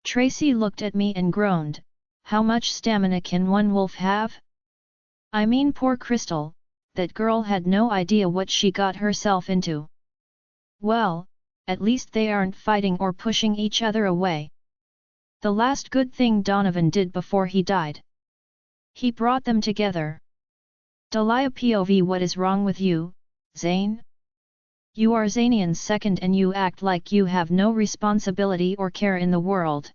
Tracy looked at me and groaned, how much stamina can one wolf have? I mean poor Crystal, that girl had no idea what she got herself into. Well, at least they aren't fighting or pushing each other away. The last good thing Donovan did before he died. He brought them together. Dalia POV. What is wrong with you, Zane? You are Zanian's second and you act like you have no responsibility or care in the world.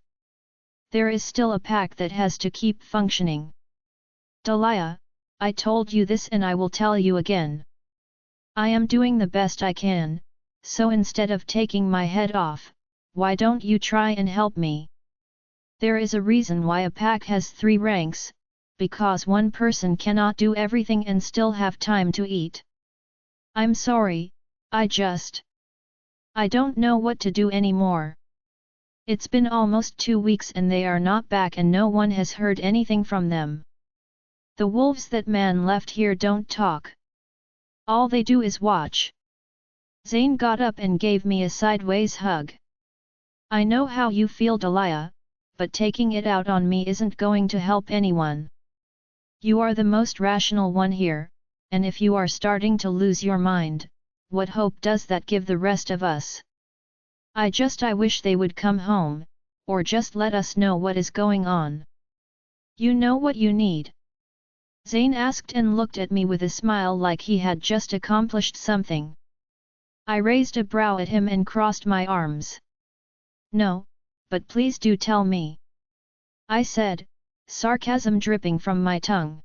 There is still a pack that has to keep functioning. Dalia, I told you this and I will tell you again. I am doing the best I can, so instead of taking my head off, why don't you try and help me? There is a reason why a pack has 3 ranks, because one person cannot do everything and still have time to eat. I'm sorry, I don't know what to do anymore. It's been almost 2 weeks and they are not back and no one has heard anything from them. The wolves that man left here don't talk. All they do is watch. Zane got up and gave me a sideways hug. I know how you feel, Dalia, but taking it out on me isn't going to help anyone. You are the most rational one here, and if you are starting to lose your mind, what hope does that give the rest of us? I wish they would come home, or just let us know what is going on. You know what you need? Zane asked and looked at me with a smile like he had just accomplished something. I raised a brow at him and crossed my arms. No, but please do tell me. I said, sarcasm dripping from my tongue.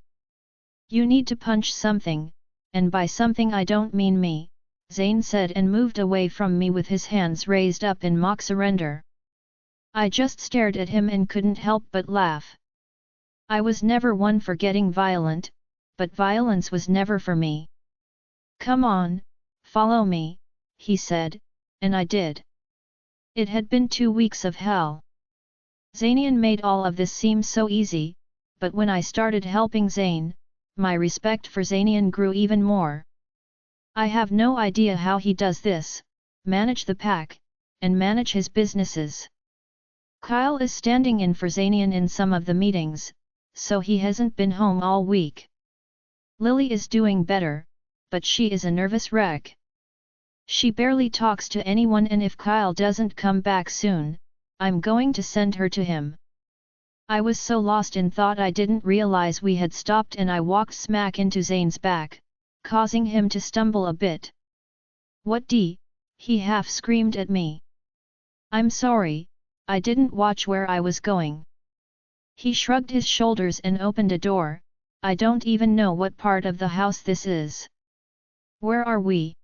You need to punch something, and by something I don't mean me, Zane said and moved away from me with his hands raised up in mock surrender. I just stared at him and couldn't help but laugh. I was never one for getting violent, but violence was never for me. Come on, follow me, he said, and I did. It had been 2 weeks of hell. Zanian made all of this seem so easy, but when I started helping Zane, my respect for Zanian grew even more. I have no idea how he does this, manage the pack, and manage his businesses. Kyle is standing in for Zanian in some of the meetings, so he hasn't been home all week. Lily is doing better, but she is a nervous wreck. She barely talks to anyone and if Kyle doesn't come back soon, I'm going to send her to him. I was so lost in thought I didn't realize we had stopped and I walked smack into Zane's back, causing him to stumble a bit. What he half screamed at me. I'm sorry, I didn't watch where I was going. He shrugged his shoulders and opened a door. I don't even know what part of the house this is. Where are we?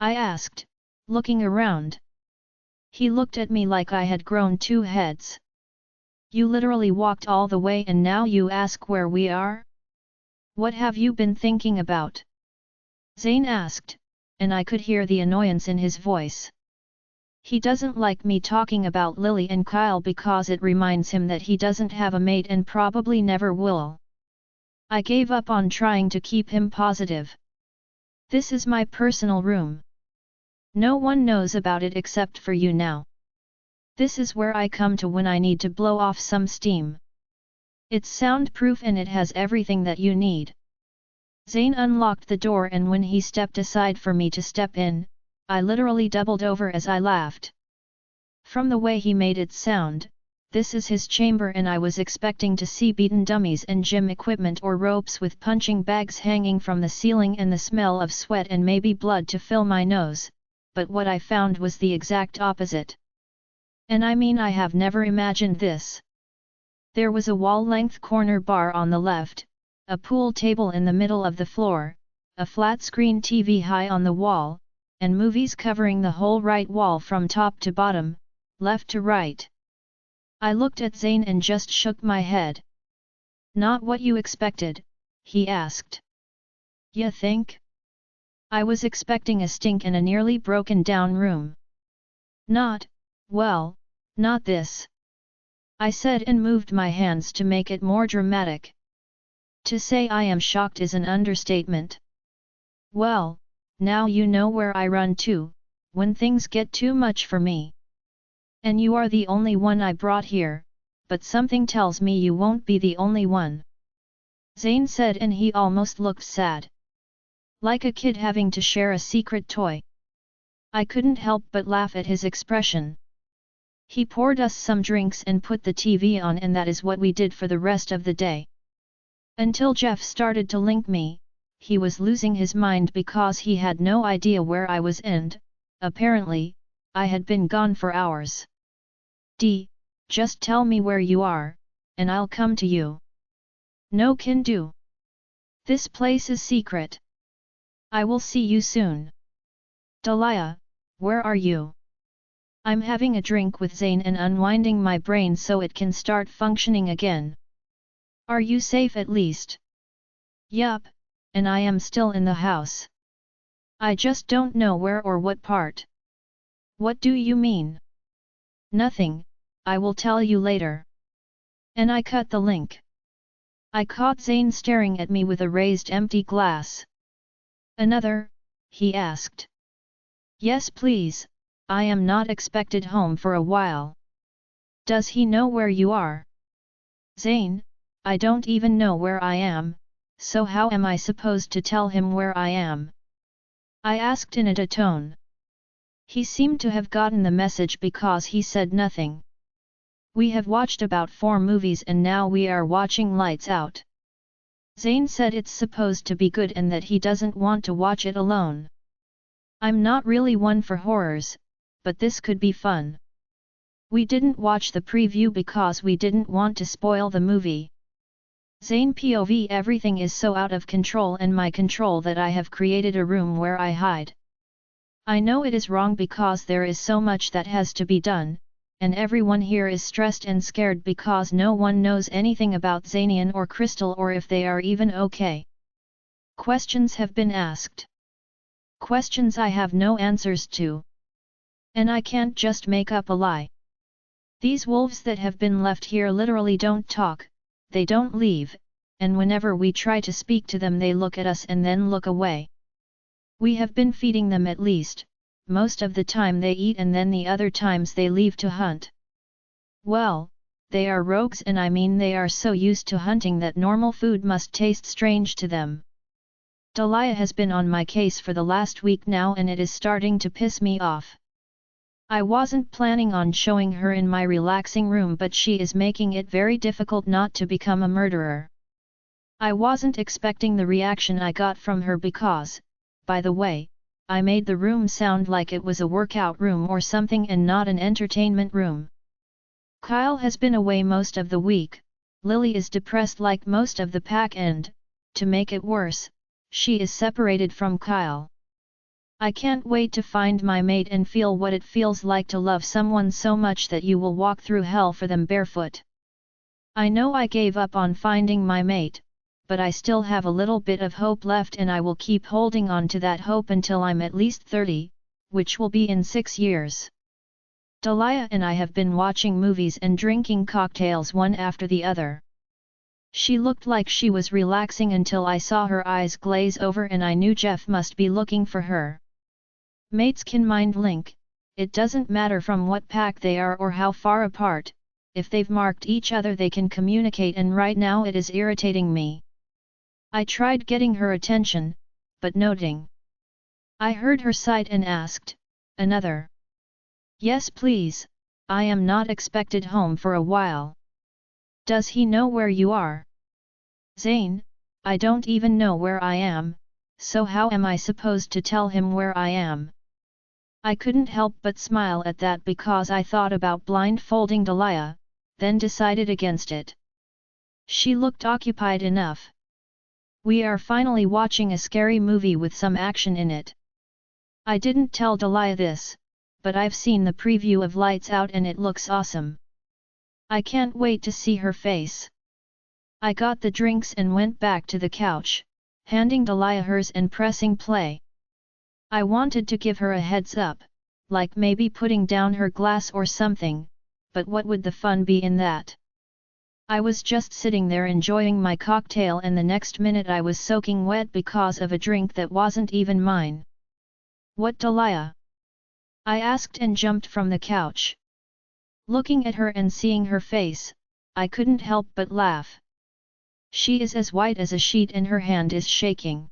I asked, looking around. He looked at me like I had grown 2 heads. You literally walked all the way and now you ask where we are? What have you been thinking about? Zane asked, and I could hear the annoyance in his voice. He doesn't like me talking about Lily and Kyle because it reminds him that he doesn't have a mate and probably never will. I gave up on trying to keep him positive. This is my personal room. No one knows about it except for you now. This is where I come to when I need to blow off some steam. It's soundproof and it has everything that you need. Zane unlocked the door and when he stepped aside for me to step in, I literally doubled over as I laughed. From the way he made it sound, this is his chamber and I was expecting to see beaten dummies and gym equipment or ropes with punching bags hanging from the ceiling and the smell of sweat and maybe blood to fill my nose, but what I found was the exact opposite. And I mean I have never imagined this. There was a wall-length corner bar on the left, a pool table in the middle of the floor, a flat-screen TV high on the wall, and movies covering the whole right wall from top to bottom, left to right. I looked at Zane and just shook my head. Not what you expected, he asked. You think? I was expecting a stink and a nearly broken down room. Not, well, not this. I said and moved my hands to make it more dramatic. To say I am shocked is an understatement. Well, now you know where I run to, when things get too much for me. And you are the only one I brought here, but something tells me you won't be the only one. Zane said and he almost looked sad. Like a kid having to share a secret toy. I couldn't help but laugh at his expression. He poured us some drinks and put the TV on, and that is what we did for the rest of the day. Until Jeff started to link me, he was losing his mind because he had no idea where I was and, apparently, I had been gone for hours. Just tell me where you are, and I'll come to you. No can do. This place is secret. I will see you soon. Dalia, where are you? I'm having a drink with Zane and unwinding my brain so it can start functioning again. Are you safe at least? Yup, and I am still in the house. I just don't know where or what part. What do you mean? Nothing, I will tell you later. And I cut the link. I caught Zane staring at me with a raised empty glass. Another? He asked. Yes please, I am not expected home for a while. Does he know where you are? Zane, I don't even know where I am, so how am I supposed to tell him where I am? I asked in a tone. He seemed to have gotten the message because he said nothing. We have watched about 4 movies and now we are watching Lights Out. Zane said it's supposed to be good and that he doesn't want to watch it alone. I'm not really one for horrors, but this could be fun. We didn't watch the preview because we didn't want to spoil the movie. Zane POV everything is so out of control and my control that I have created a room where I hide. I know it is wrong because there is so much that has to be done, and everyone here is stressed and scared because no one knows anything about Zanian or Crystal or if they are even okay. Questions have been asked. Questions I have no answers to. And I can't just make up a lie. These wolves that have been left here literally don't talk, they don't leave, and whenever we try to speak to them they look at us and then look away. We have been feeding them at least, most of the time they eat and then the other times they leave to hunt. Well, they are rogues and I mean they are so used to hunting that normal food must taste strange to them. Dalia has been on my case for the last week now and it is starting to piss me off. I wasn't planning on showing her in my relaxing room but she is making it very difficult not to become a murderer. I wasn't expecting the reaction I got from her because, by the way, I made the room sound like it was a workout room or something and not an entertainment room. Kyle has been away most of the week, Lily is depressed like most of the pack and, to make it worse, she is separated from Kyle. I can't wait to find my mate and feel what it feels like to love someone so much that you will walk through hell for them barefoot. I know I gave up on finding my mate, but I still have a little bit of hope left and I will keep holding on to that hope until I'm at least 30, which will be in 6 years. Dalia and I have been watching movies and drinking cocktails one after the other. She looked like she was relaxing until I saw her eyes glaze over and I knew Jeff must be looking for her. Mates can mind link, it doesn't matter from what pack they are or how far apart, if they've marked each other they can communicate and right now it is irritating me. I tried getting her attention, but noting. I heard her sigh and asked, another. Yes please, I am not expected home for a while. Does he know where you are? Zane, I don't even know where I am, so how am I supposed to tell him where I am? I couldn't help but smile at that because I thought about blindfolding Dalia, then decided against it. She looked occupied enough. We are finally watching a scary movie with some action in it. I didn't tell Dalia this, but I've seen the preview of Lights Out and it looks awesome. I can't wait to see her face. I got the drinks and went back to the couch, handing Delia hers and pressing play. I wanted to give her a heads up, like maybe putting down her glass or something, but what would the fun be in that? I was just sitting there enjoying my cocktail and the next minute I was soaking wet because of a drink that wasn't even mine. What, Delia? I asked and jumped from the couch. Looking at her and seeing her face, I couldn't help but laugh. She is as white as a sheet and her hand is shaking.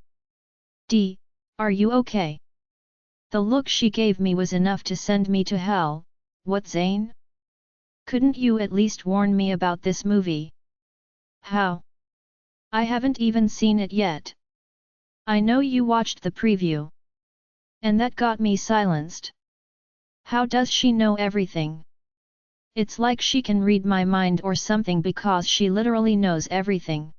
Dee, are you okay? The look she gave me was enough to send me to hell. What, Zane? Couldn't you at least warn me about this movie? How? I haven't even seen it yet. I know you watched the preview. And that got me silenced. How does she know everything? It's like she can read my mind or something because she literally knows everything.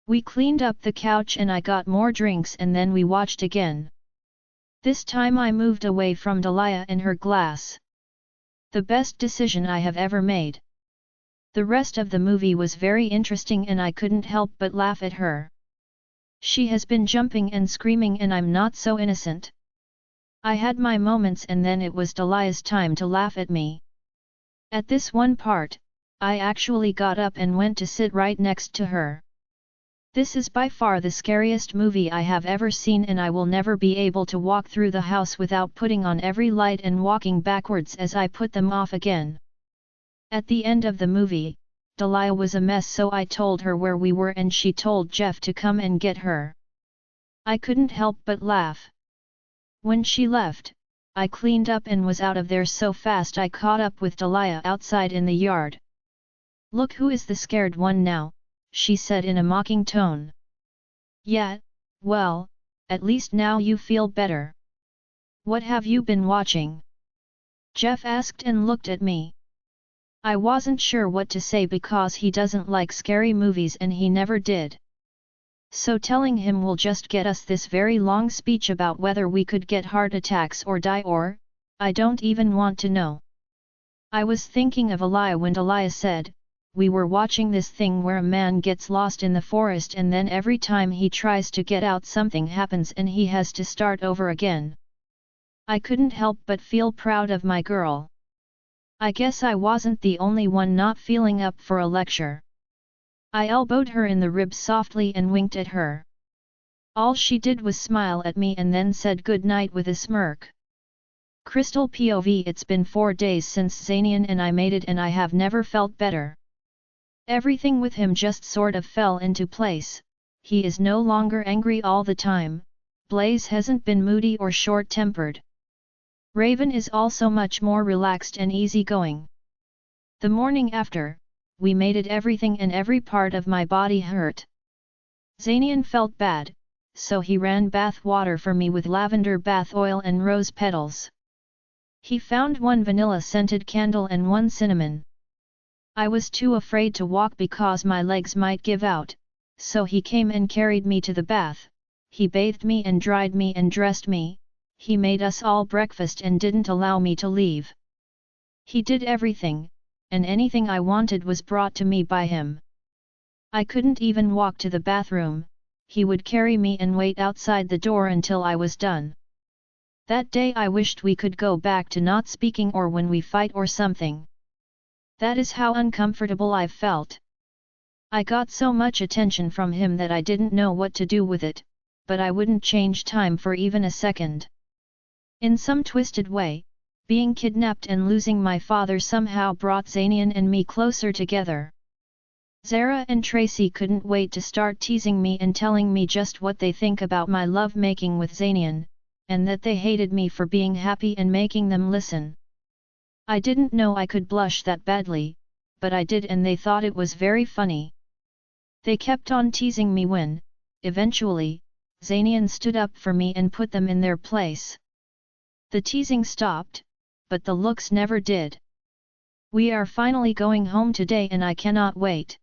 We cleaned up the couch and I got more drinks and then we watched again. This time I moved away from Delia and her glass. The best decision I have ever made. The rest of the movie was very interesting and I couldn't help but laugh at her. She has been jumping and screaming and I'm not so innocent. I had my moments and then it was Delia's time to laugh at me. At this one part, I actually got up and went to sit right next to her. This is by far the scariest movie I have ever seen and I will never be able to walk through the house without putting on every light and walking backwards as I put them off again. At the end of the movie, Delia was a mess so I told her where we were and she told Jeff to come and get her. I couldn't help but laugh. When she left, I cleaned up and was out of there so fast I caught up with Delia outside in the yard. Look who is the scared one now, she said in a mocking tone. Yeah, well, at least now you feel better. What have you been watching? Jeff asked and looked at me. I wasn't sure what to say because he doesn't like scary movies and he never did. So telling him will just get us this very long speech about whether we could get heart attacks or die or, I don't even want to know. I was thinking of a lie when Delia said, we were watching this thing where a man gets lost in the forest and then every time he tries to get out something happens and he has to start over again. I couldn't help but feel proud of my girl. I guess I wasn't the only one not feeling up for a lecture. I elbowed her in the ribs softly and winked at her. All she did was smile at me and then said good night with a smirk. Crystal POV. It's been 4 days since Zanian and I made it and I have never felt better. Everything with him just sort of fell into place. He is no longer angry all the time. Blaze hasn't been moody or short-tempered. Raven is also much more relaxed and easygoing. The morning after, we made it. Everything and every part of my body hurt. Zanian felt bad, so he ran bath water for me with lavender bath oil and rose petals. He found one vanilla-scented candle and one cinnamon. I was too afraid to walk because my legs might give out, so he came and carried me to the bath. He bathed me and dried me and dressed me. He made us all breakfast and didn't allow me to leave. He did everything, and anything I wanted was brought to me by him. I couldn't even walk to the bathroom. He would carry me and wait outside the door until I was done. That day I wished we could go back to not speaking or when we fight or something. That is how uncomfortable I felt. I got so much attention from him that I didn't know what to do with it, but I wouldn't change time for even a second. In some twisted way, being kidnapped and losing my father somehow brought Zanian and me closer together. Zara and Tracy couldn't wait to start teasing me and telling me just what they think about my love-making with Zanian, and that they hated me for being happy and making them listen. I didn't know I could blush that badly, but I did and they thought it was very funny. They kept on teasing me when, eventually, Zanian stood up for me and put them in their place. The teasing stopped, but the looks never did. We are finally going home today and I cannot wait.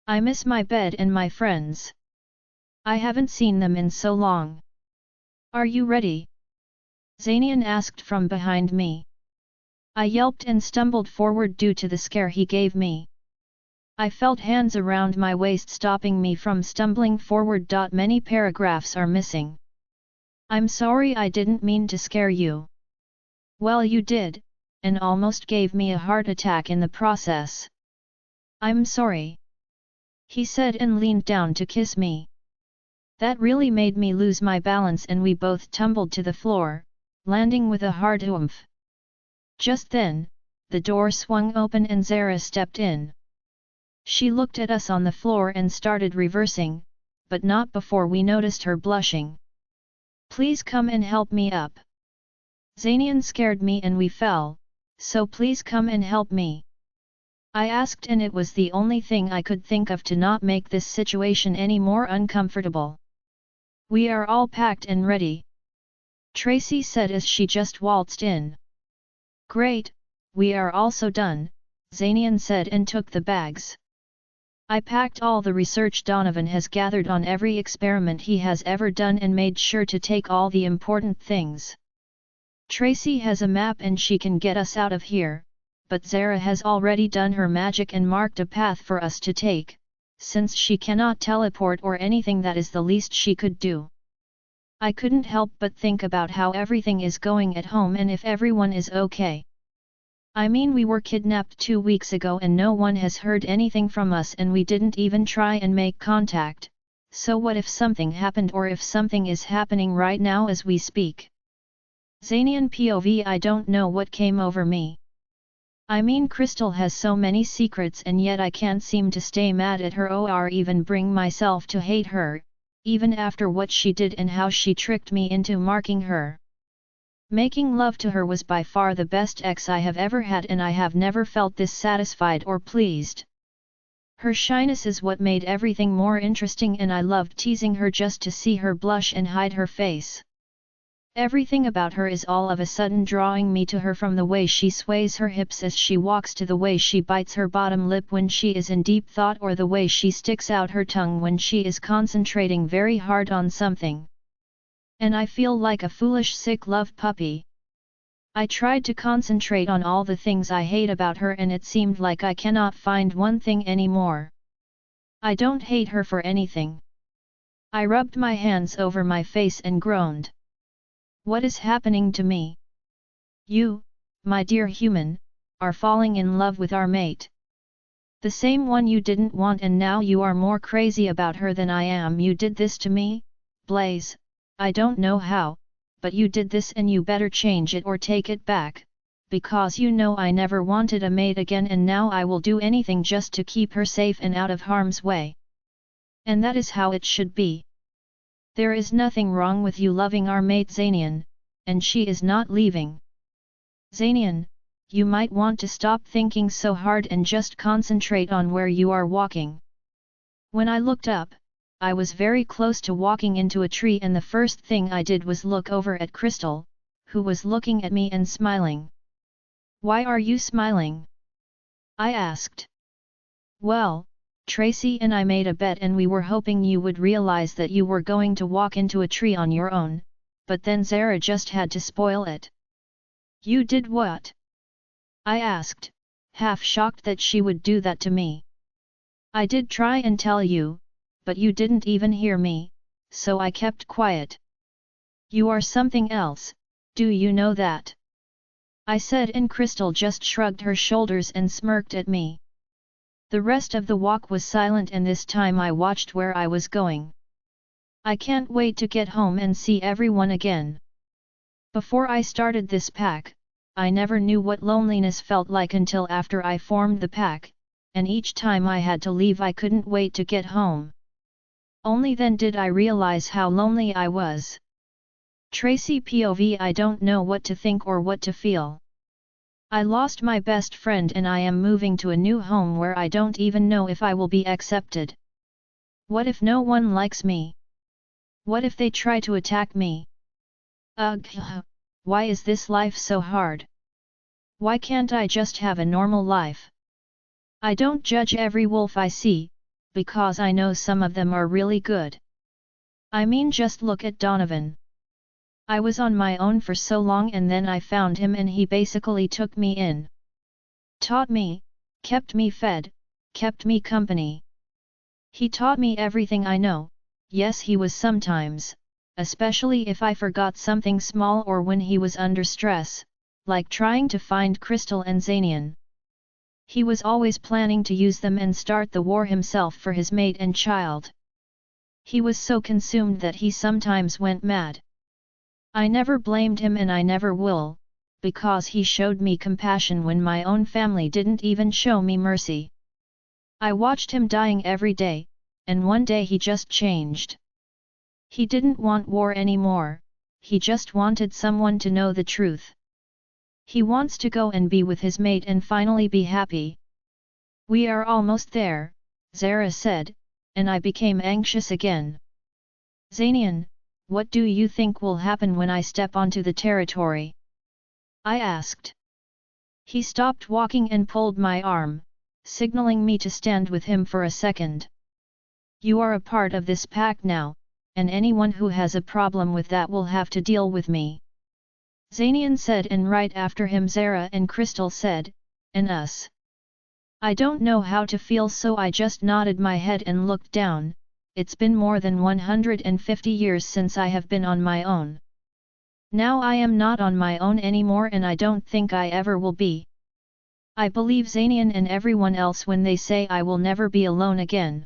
I miss my bed and my friends. I haven't seen them in so long. Are you ready? Zanian asked from behind me. I yelped and stumbled forward due to the scare he gave me. I felt hands around my waist stopping me from stumbling forward. Many paragraphs are missing. I'm sorry, I didn't mean to scare you. Well, you did, and almost gave me a heart attack in the process. I'm sorry, he said and leaned down to kiss me. That really made me lose my balance and we both tumbled to the floor, landing with a hard oomph. Just then, the door swung open and Zara stepped in. She looked at us on the floor and started reversing, but not before we noticed her blushing. Please come and help me up. Zainian scared me and we fell, so please come and help me. I asked, and it was the only thing I could think of to not make this situation any more uncomfortable. We are all packed and ready, Tracy said as she just waltzed in. Great, we are also done, Zainian said and took the bags. I packed all the research Donovan has gathered on every experiment he has ever done and made sure to take all the important things. Tracy has a map and she can get us out of here, but Zara has already done her magic and marked a path for us to take, since she cannot teleport or anything, that is the least she could do. I couldn't help but think about how everything is going at home and if everyone is okay. I mean, we were kidnapped 2 weeks ago and no one has heard anything from us and we didn't even try and make contact, so what if something happened or if something is happening right now as we speak? Zainian POV, I don't know what came over me. I mean, Crystal has so many secrets and yet I can't seem to stay mad at her or even bring myself to hate her, even after what she did and how she tricked me into marking her. Making love to her was by far the best ex I have ever had and I have never felt this satisfied or pleased. Her shyness is what made everything more interesting and I loved teasing her just to see her blush and hide her face. Everything about her is all of a sudden drawing me to her, from the way she sways her hips as she walks to the way she bites her bottom lip when she is in deep thought or the way she sticks out her tongue when she is concentrating very hard on something. And I feel like a foolish sick love puppy. I tried to concentrate on all the things I hate about her and it seemed like I cannot find one thing anymore. I don't hate her for anything. I rubbed my hands over my face and groaned. What is happening to me? You, my dear human, are falling in love with our mate. The same one you didn't want, and now you are more crazy about her than I am. You did this to me, Blaze, I don't know how, but you did this and you better change it or take it back, because you know I never wanted a mate again and now I will do anything just to keep her safe and out of harm's way. And that is how it should be. There is nothing wrong with you loving our mate Zainian, and she is not leaving. Zainian, you might want to stop thinking so hard and just concentrate on where you are walking. When I looked up, I was very close to walking into a tree and the first thing I did was look over at Crystal, who was looking at me and smiling. Why are you smiling? I asked. Well, Tracy and I made a bet and we were hoping you would realize that you were going to walk into a tree on your own, but then Zara just had to spoil it. You did what? I asked, half shocked that she would do that to me. I did try and tell you, but you didn't even hear me, so I kept quiet. You are something else, do you know that? I said, and Crystal just shrugged her shoulders and smirked at me. The rest of the walk was silent and this time I watched where I was going. I can't wait to get home and see everyone again. Before I started this pack, I never knew what loneliness felt like until after I formed the pack, and each time I had to leave I couldn't wait to get home. Only then did I realize how lonely I was. Tracy POV, I don't know what to think or what to feel. I lost my best friend and I am moving to a new home where I don't even know if I will be accepted. What if no one likes me? What if they try to attack me? Ugh, why is this life so hard? Why can't I just have a normal life? I don't judge every wolf I see, because I know some of them are really good. I mean, just look at Donovan. I was on my own for so long and then I found him and he basically took me in. Taught me, kept me fed, kept me company. He taught me everything I know. Yes, he was sometimes, especially if I forgot something small or when he was under stress, like trying to find Crystal and Xanian. He was always planning to use them and start the war himself for his mate and child. He was so consumed that he sometimes went mad. I never blamed him and I never will, because he showed me compassion when my own family didn't even show me mercy. I watched him dying every day, and one day he just changed. He didn't want war anymore, he just wanted someone to know the truth. He wants to go and be with his mate and finally be happy. We are almost there, Zara said, and I became anxious again. Xanian, what do you think will happen when I step onto the territory? I asked. He stopped walking and pulled my arm, signaling me to stand with him for a second. You are a part of this pack now, and anyone who has a problem with that will have to deal with me. Xanian said, and right after him Zara and Crystal said, and us. I don't know how to feel, so I just nodded my head and looked down. It's been more than 150 years since I have been on my own. Now I am not on my own anymore and I don't think I ever will be. I believe Xanian and everyone else when they say I will never be alone again.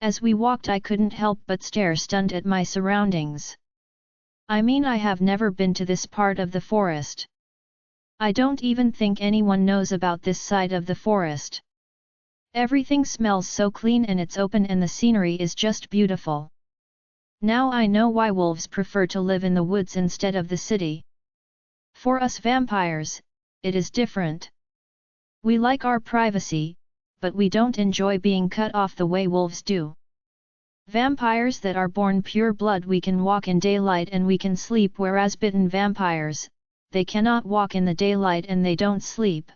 As we walked I couldn't help but stare stunned at my surroundings. I mean, I have never been to this part of the forest. I don't even think anyone knows about this side of the forest. Everything smells so clean and it's open and the scenery is just beautiful. Now I know why wolves prefer to live in the woods instead of the city. For us vampires, it is different. We like our privacy, but we don't enjoy being cut off the way wolves do. Vampires that are born pure blood, we can walk in daylight and we can sleep, whereas bitten vampires, they cannot walk in the daylight and they don't sleep.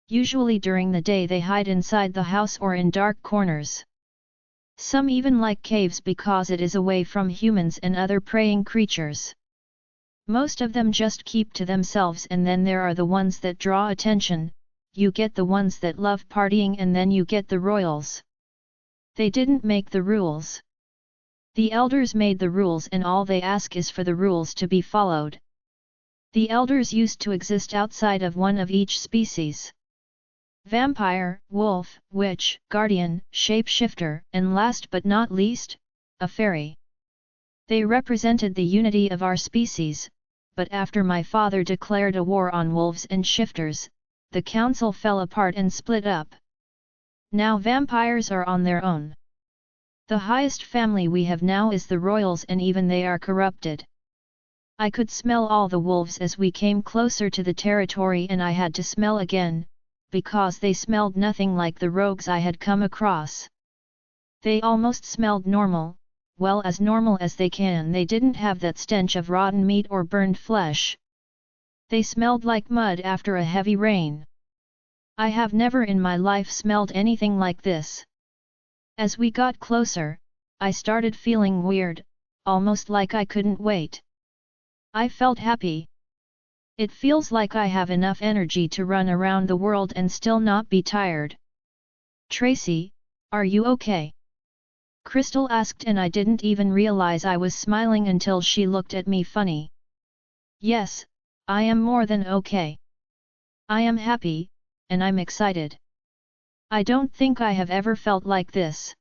Usually during the day they hide inside the house or in dark corners. Some even like caves because it is away from humans and other preying creatures. Most of them just keep to themselves, and then there are the ones that draw attention. You get the ones that love partying and then you get the royals. They didn't make the rules. The elders made the rules and all they ask is for the rules to be followed. The elders used to exist outside of one of each species. Vampire, wolf, witch, guardian, shapeshifter, and last but not least, a fairy. They represented the unity of our species, but after my father declared a war on wolves and shifters, the council fell apart and split up. Now vampires are on their own. The highest family we have now is the royals, and even they are corrupted. I could smell all the wolves as we came closer to the territory, and I had to smell again, because they smelled nothing like the rogues I had come across. They almost smelled normal, well, as normal as they can. They didn't have that stench of rotten meat or burned flesh. They smelled like mud after a heavy rain. I have never in my life smelled anything like this. As we got closer, I started feeling weird, almost like I couldn't wait. I felt happy. It feels like I have enough energy to run around the world and still not be tired. Tracy, are you okay? Crystal asked, and I didn't even realize I was smiling until she looked at me funny. Yes, I am more than okay. I am happy, and I'm excited. I don't think I have ever felt like this,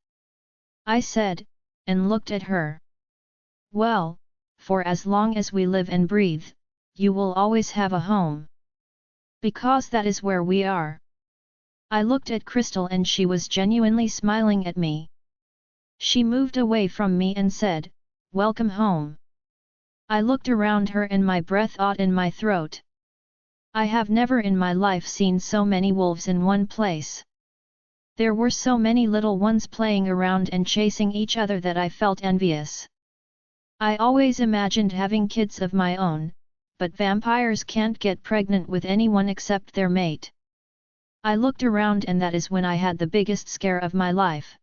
I said, and looked at her. Well, for as long as we live and breathe, you will always have a home. Because that is where we are. I looked at Crystal and she was genuinely smiling at me. She moved away from me and said, "Welcome home." I looked around her and my breath caught in my throat. I have never in my life seen so many wolves in one place. There were so many little ones playing around and chasing each other that I felt envious. I always imagined having kids of my own, but vampires can't get pregnant with anyone except their mate. I looked around and that is when I had the biggest scare of my life.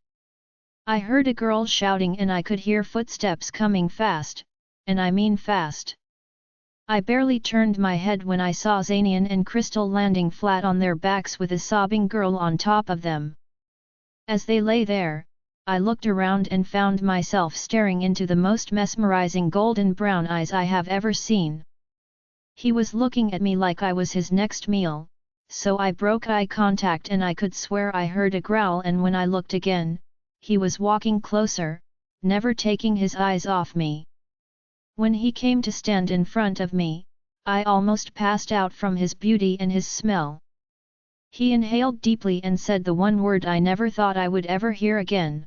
I heard a girl shouting and I could hear footsteps coming fast, and I mean fast. I barely turned my head when I saw Xanian and Crystal landing flat on their backs with a sobbing girl on top of them. As they lay there, I looked around and found myself staring into the most mesmerizing golden brown eyes I have ever seen. He was looking at me like I was his next meal, so I broke eye contact and I could swear I heard a growl, and when I looked again, he was walking closer, never taking his eyes off me. When he came to stand in front of me, I almost passed out from his beauty and his smell. He inhaled deeply and said the one word I never thought I would ever hear again.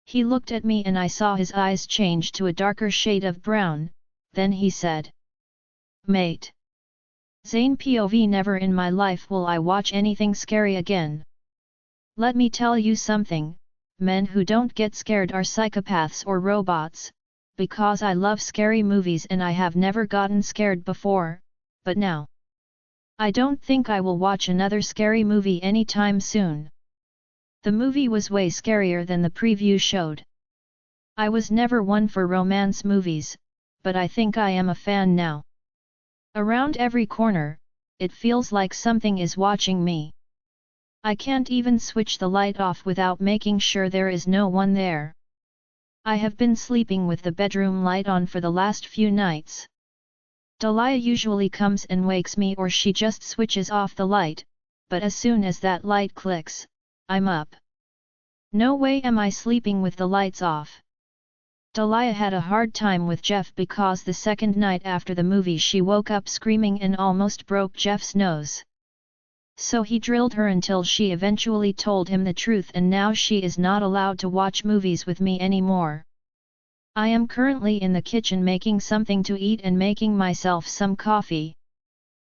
He looked at me and I saw his eyes change to a darker shade of brown, then he said, "Mate." Zane POV. Never in my life will I watch anything scary again. Let me tell you something, men who don't get scared are psychopaths or robots, because I love scary movies and I have never gotten scared before, but now, I don't think I will watch another scary movie anytime soon. The movie was way scarier than the preview showed. I was never one for romance movies, but I think I am a fan now. Around every corner, it feels like something is watching me. I can't even switch the light off without making sure there is no one there. I have been sleeping with the bedroom light on for the last few nights. Delia usually comes and wakes me, or she just switches off the light, but as soon as that light clicks, I'm up. No way am I sleeping with the lights off. Delia had a hard time with Jeff because the second night after the movie she woke up screaming and almost broke Jeff's nose. So he drilled her until she eventually told him the truth, and now she is not allowed to watch movies with me anymore. I am currently in the kitchen making something to eat and making myself some coffee.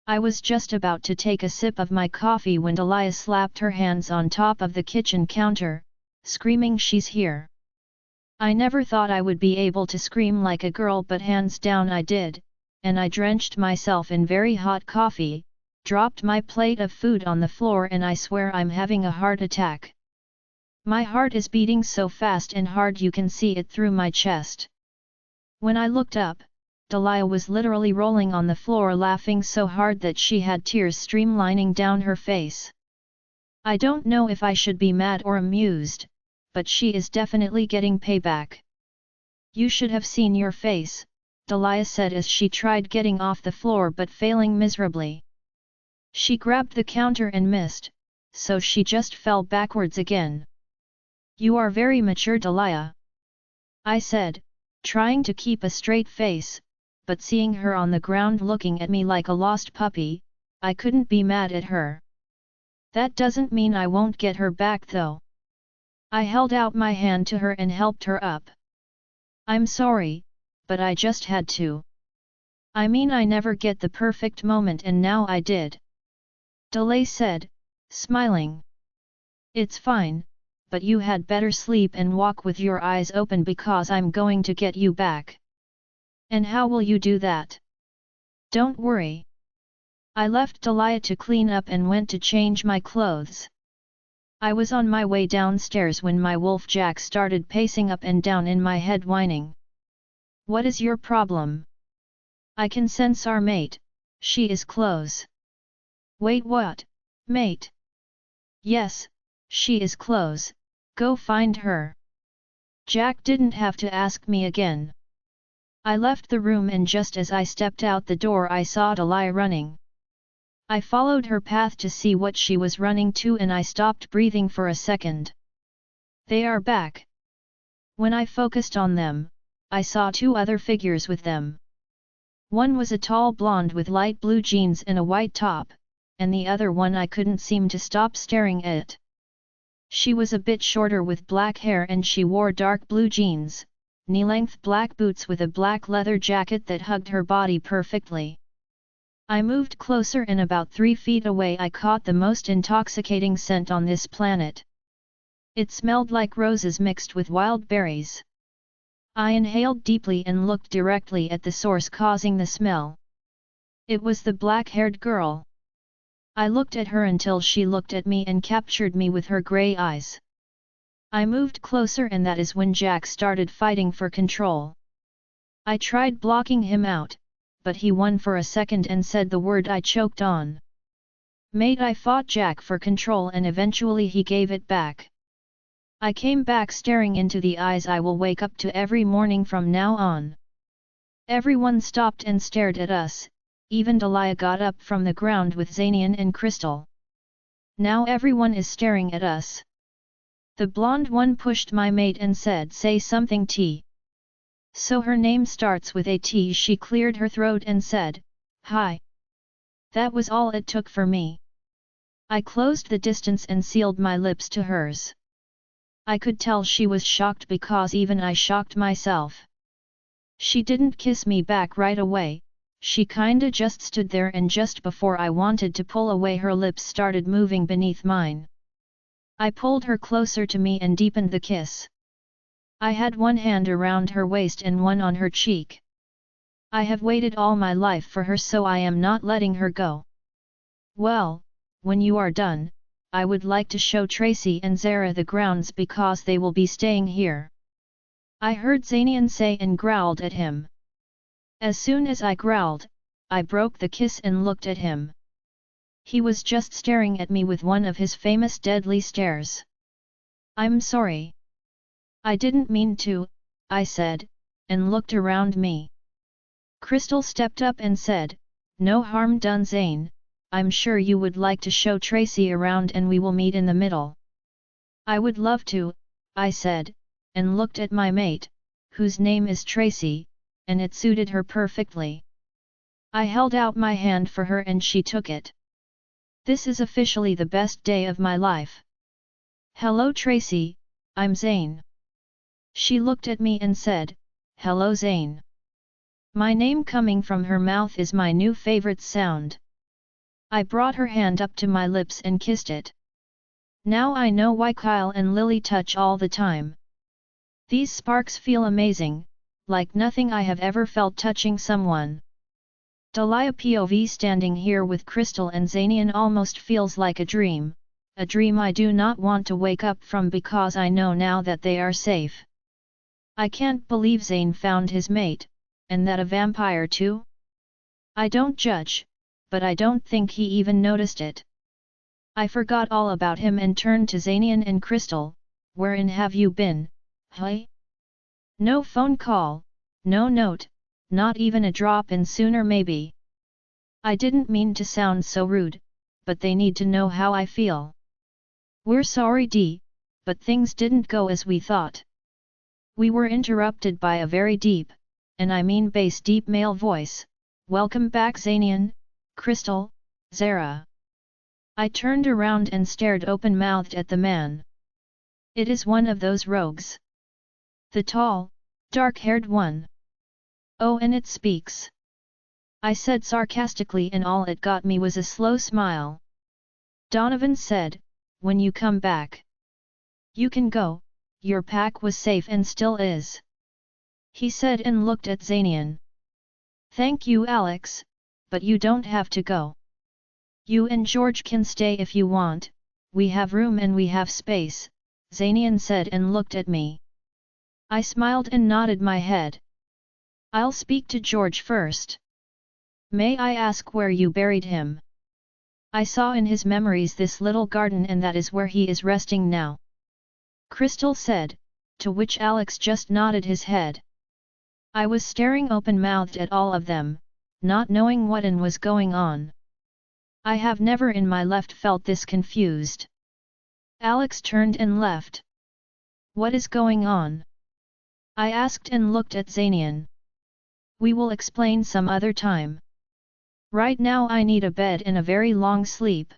I was just about to take a sip of my coffee when Delia slapped her hands on top of the kitchen counter, screaming she's here. I never thought I would be able to scream like a girl, but hands down I did, and I drenched myself in very hot coffee, dropped my plate of food on the floor, and I swear I'm having a heart attack. My heart is beating so fast and hard you can see it through my chest. When I looked up, Delia was literally rolling on the floor laughing so hard that she had tears streamlining down her face. I don't know if I should be mad or amused, but she is definitely getting payback. You should have seen your face, Delia said as she tried getting off the floor but failing miserably. She grabbed the counter and missed, so she just fell backwards again. You are very mature, Delia, I said, trying to keep a straight face, but seeing her on the ground looking at me like a lost puppy, I couldn't be mad at her. That doesn't mean I won't get her back though. I held out my hand to her and helped her up. I'm sorry, but I just had to. I mean, I never get the perfect moment and now I did. Delia said, smiling. It's fine, but you had better sleep and walk with your eyes open because I'm going to get you back. And how will you do that? Don't worry. I left Delia to clean up and went to change my clothes. I was on my way downstairs when my wolf Jack started pacing up and down in my head whining. What is your problem? I can sense our mate, she is close. Wait, what, mate? Yes, she is close, go find her. Jack didn't have to ask me again. I left the room and just as I stepped out the door I saw Delia running. I followed her path to see what she was running to and I stopped breathing for a second. They are back. When I focused on them, I saw two other figures with them. One was a tall blonde with light blue jeans and a white top, and the other one I couldn't seem to stop staring at. She was a bit shorter with black hair and she wore dark blue jeans, knee-length black boots with a black leather jacket that hugged her body perfectly. I moved closer and about 3 feet away I caught the most intoxicating scent on this planet. It smelled like roses mixed with wild berries. I inhaled deeply and looked directly at the source causing the smell. It was the black-haired girl. I looked at her until she looked at me and captured me with her grey eyes. I moved closer and that is when Jack started fighting for control. I tried blocking him out, but he won for a second and said the word I choked on. Mate, I fought Jack for control and eventually he gave it back. I came back staring into the eyes I will wake up to every morning from now on. Everyone stopped and stared at us, even Delia got up from the ground with Zanian and Crystal. Now everyone is staring at us. The blonde one pushed my mate and said, "Say something T." So her name starts with a T. She cleared her throat and said, "Hi." That was all it took for me. I closed the distance and sealed my lips to hers. I could tell she was shocked because even I shocked myself. She didn't kiss me back right away, she kinda just stood there and just before I wanted to pull away her lips started moving beneath mine. I pulled her closer to me and deepened the kiss. I had one hand around her waist and one on her cheek. I have waited all my life for her, so I am not letting her go. Well, when you are done, I would like to show Tracy and Zara the grounds because they will be staying here. I heard Zanian say and growled at him. As soon as I growled, I broke the kiss and looked at him. He was just staring at me with one of his famous deadly stares. "I'm sorry. I didn't mean to," I said, and looked around me. Crystal stepped up and said, "No harm done, Zane. I'm sure you would like to show Tracy around and we will meet in the middle." "I would love to," I said, and looked at my mate, whose name is Tracy, and it suited her perfectly. I held out my hand for her and she took it. This is officially the best day of my life. "Hello Tracy, I'm Zane." She looked at me and said, "Hello Zane." My name coming from her mouth is my new favorite sound. I brought her hand up to my lips and kissed it. Now I know why Kyle and Lily touch all the time. These sparks feel amazing, like nothing I have ever felt touching someone. Delia POV standing here with Crystal and Zanian almost feels like a dream I do not want to wake up from because I know now that they are safe. I can't believe Zane found his mate, and that a vampire too? I don't judge, but I don't think he even noticed it. I forgot all about him and turned to Zanian and Crystal. "Wherein have you been, hey? No phone call, no note, not even a drop in sooner maybe." I didn't mean to sound so rude, but they need to know how I feel. "We're sorry Dee, but things didn't go as we thought." We were interrupted by a very deep, and I mean bass deep male voice. "Welcome back Zanian, Crystal, Zara." I turned around and stared open-mouthed at the man. It is one of those rogues. The tall, dark-haired one. "Oh, and it speaks," I said sarcastically, and all it got me was a slow smile. Donovan said, "When you come back, you can go, your pack was safe and still is," he said and looked at Zanian. "Thank you Alex, but you don't have to go. You and George can stay if you want, we have room and we have space," Zanian said and looked at me. I smiled and nodded my head. "I'll speak to George first. May I ask where you buried him?" I saw in his memories this little garden and that is where he is resting now. Crystal said, to which Alex just nodded his head. I was staring open-mouthed at all of them, not knowing what was going on. I have never in my life felt this confused. Alex turned and left. "What is going on?" I asked and looked at Zanian. "We will explain some other time. Right now I need a bed and a very long sleep."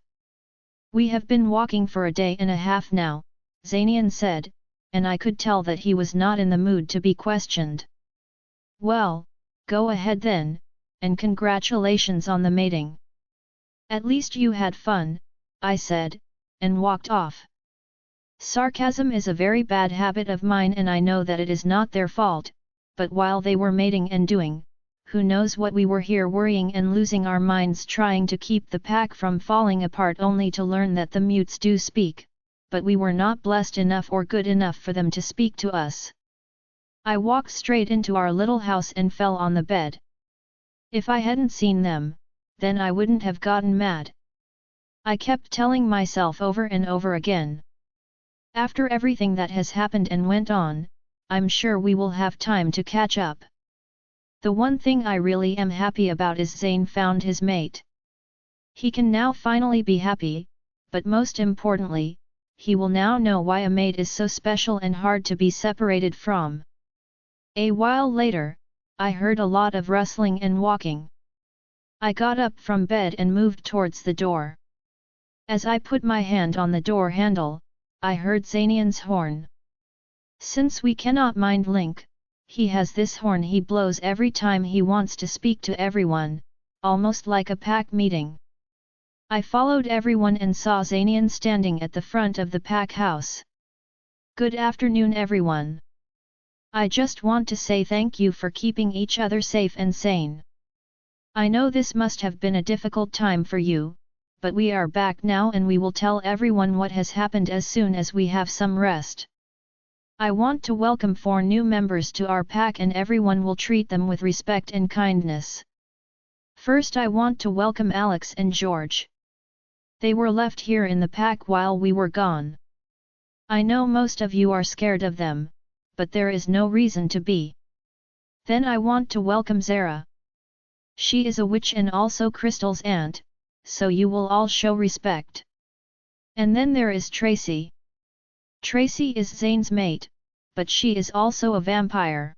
"We have been walking for a day and a half now," Zanian said, and I could tell that he was not in the mood to be questioned. "Well, go ahead then, and congratulations on the mating. At least you had fun," I said, and walked off. Sarcasm is a very bad habit of mine and I know that it is not their fault, but while they were mating and doing, who knows what, we were here worrying and losing our minds trying to keep the pack from falling apart only to learn that the mutes do speak, but we were not blessed enough or good enough for them to speak to us. I walked straight into our little house and fell on the bed. If I hadn't seen them, then I wouldn't have gotten mad. I kept telling myself over and over again. After everything that has happened and went on, I'm sure we will have time to catch up. The one thing I really am happy about is Zane found his mate. He can now finally be happy, but most importantly, he will now know why a mate is so special and hard to be separated from. A while later, I heard a lot of rustling and walking. I got up from bed and moved towards the door. As I put my hand on the door handle, I heard Zanian's horn. Since we cannot mind Link, he has this horn he blows every time he wants to speak to everyone, almost like a pack meeting. I followed everyone and saw Zanian standing at the front of the pack house. Good afternoon everyone. I just want to say thank you for keeping each other safe and sane. I know this must have been a difficult time for you, but we are back now and we will tell everyone what has happened as soon as we have some rest. I want to welcome 4 new members to our pack and everyone will treat them with respect and kindness. First I want to welcome Alex and George. They were left here in the pack while we were gone. I know most of you are scared of them, but there is no reason to be. Then I want to welcome Zara. She is a witch and also Crystal's aunt, so you will all show respect. And then there is Tracy. Tracy is Zane's mate, but she is also a vampire.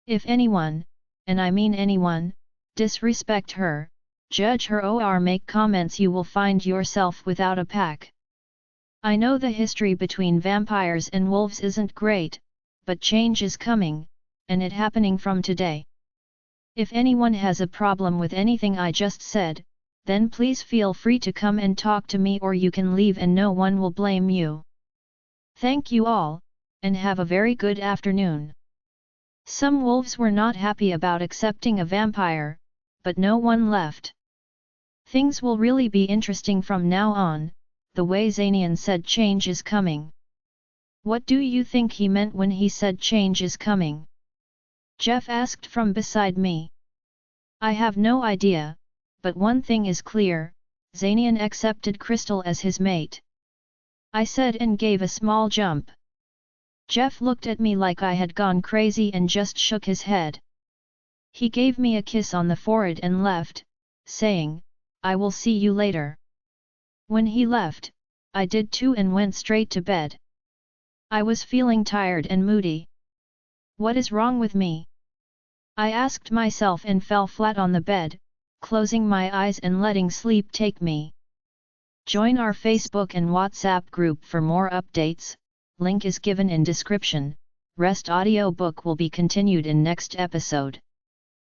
If anyone, and I mean anyone, disrespect her, judge her or make comments, you will find yourself without a pack. I know the history between vampires and wolves isn't great, but change is coming, and it happening from today. If anyone has a problem with anything I just said, then please feel free to come and talk to me or you can leave and no one will blame you. Thank you all, and have a very good afternoon. Some wolves were not happy about accepting a vampire, but no one left. Things will really be interesting from now on, the way Zanian said change is coming. What do you think he meant when he said change is coming? Jeff asked from beside me. I have no idea, but one thing is clear, Zanian accepted Crystal as his mate. I said and gave a small jump. Jeff looked at me like I had gone crazy and just shook his head. He gave me a kiss on the forehead and left, saying, I will see you later. When he left, I did too and went straight to bed. I was feeling tired and moody. What is wrong with me? I asked myself and fell flat on the bed, closing my eyes and letting sleep take me. Join our Facebook and WhatsApp group for more updates, link is given in description. Rest audiobook will be continued in next episode.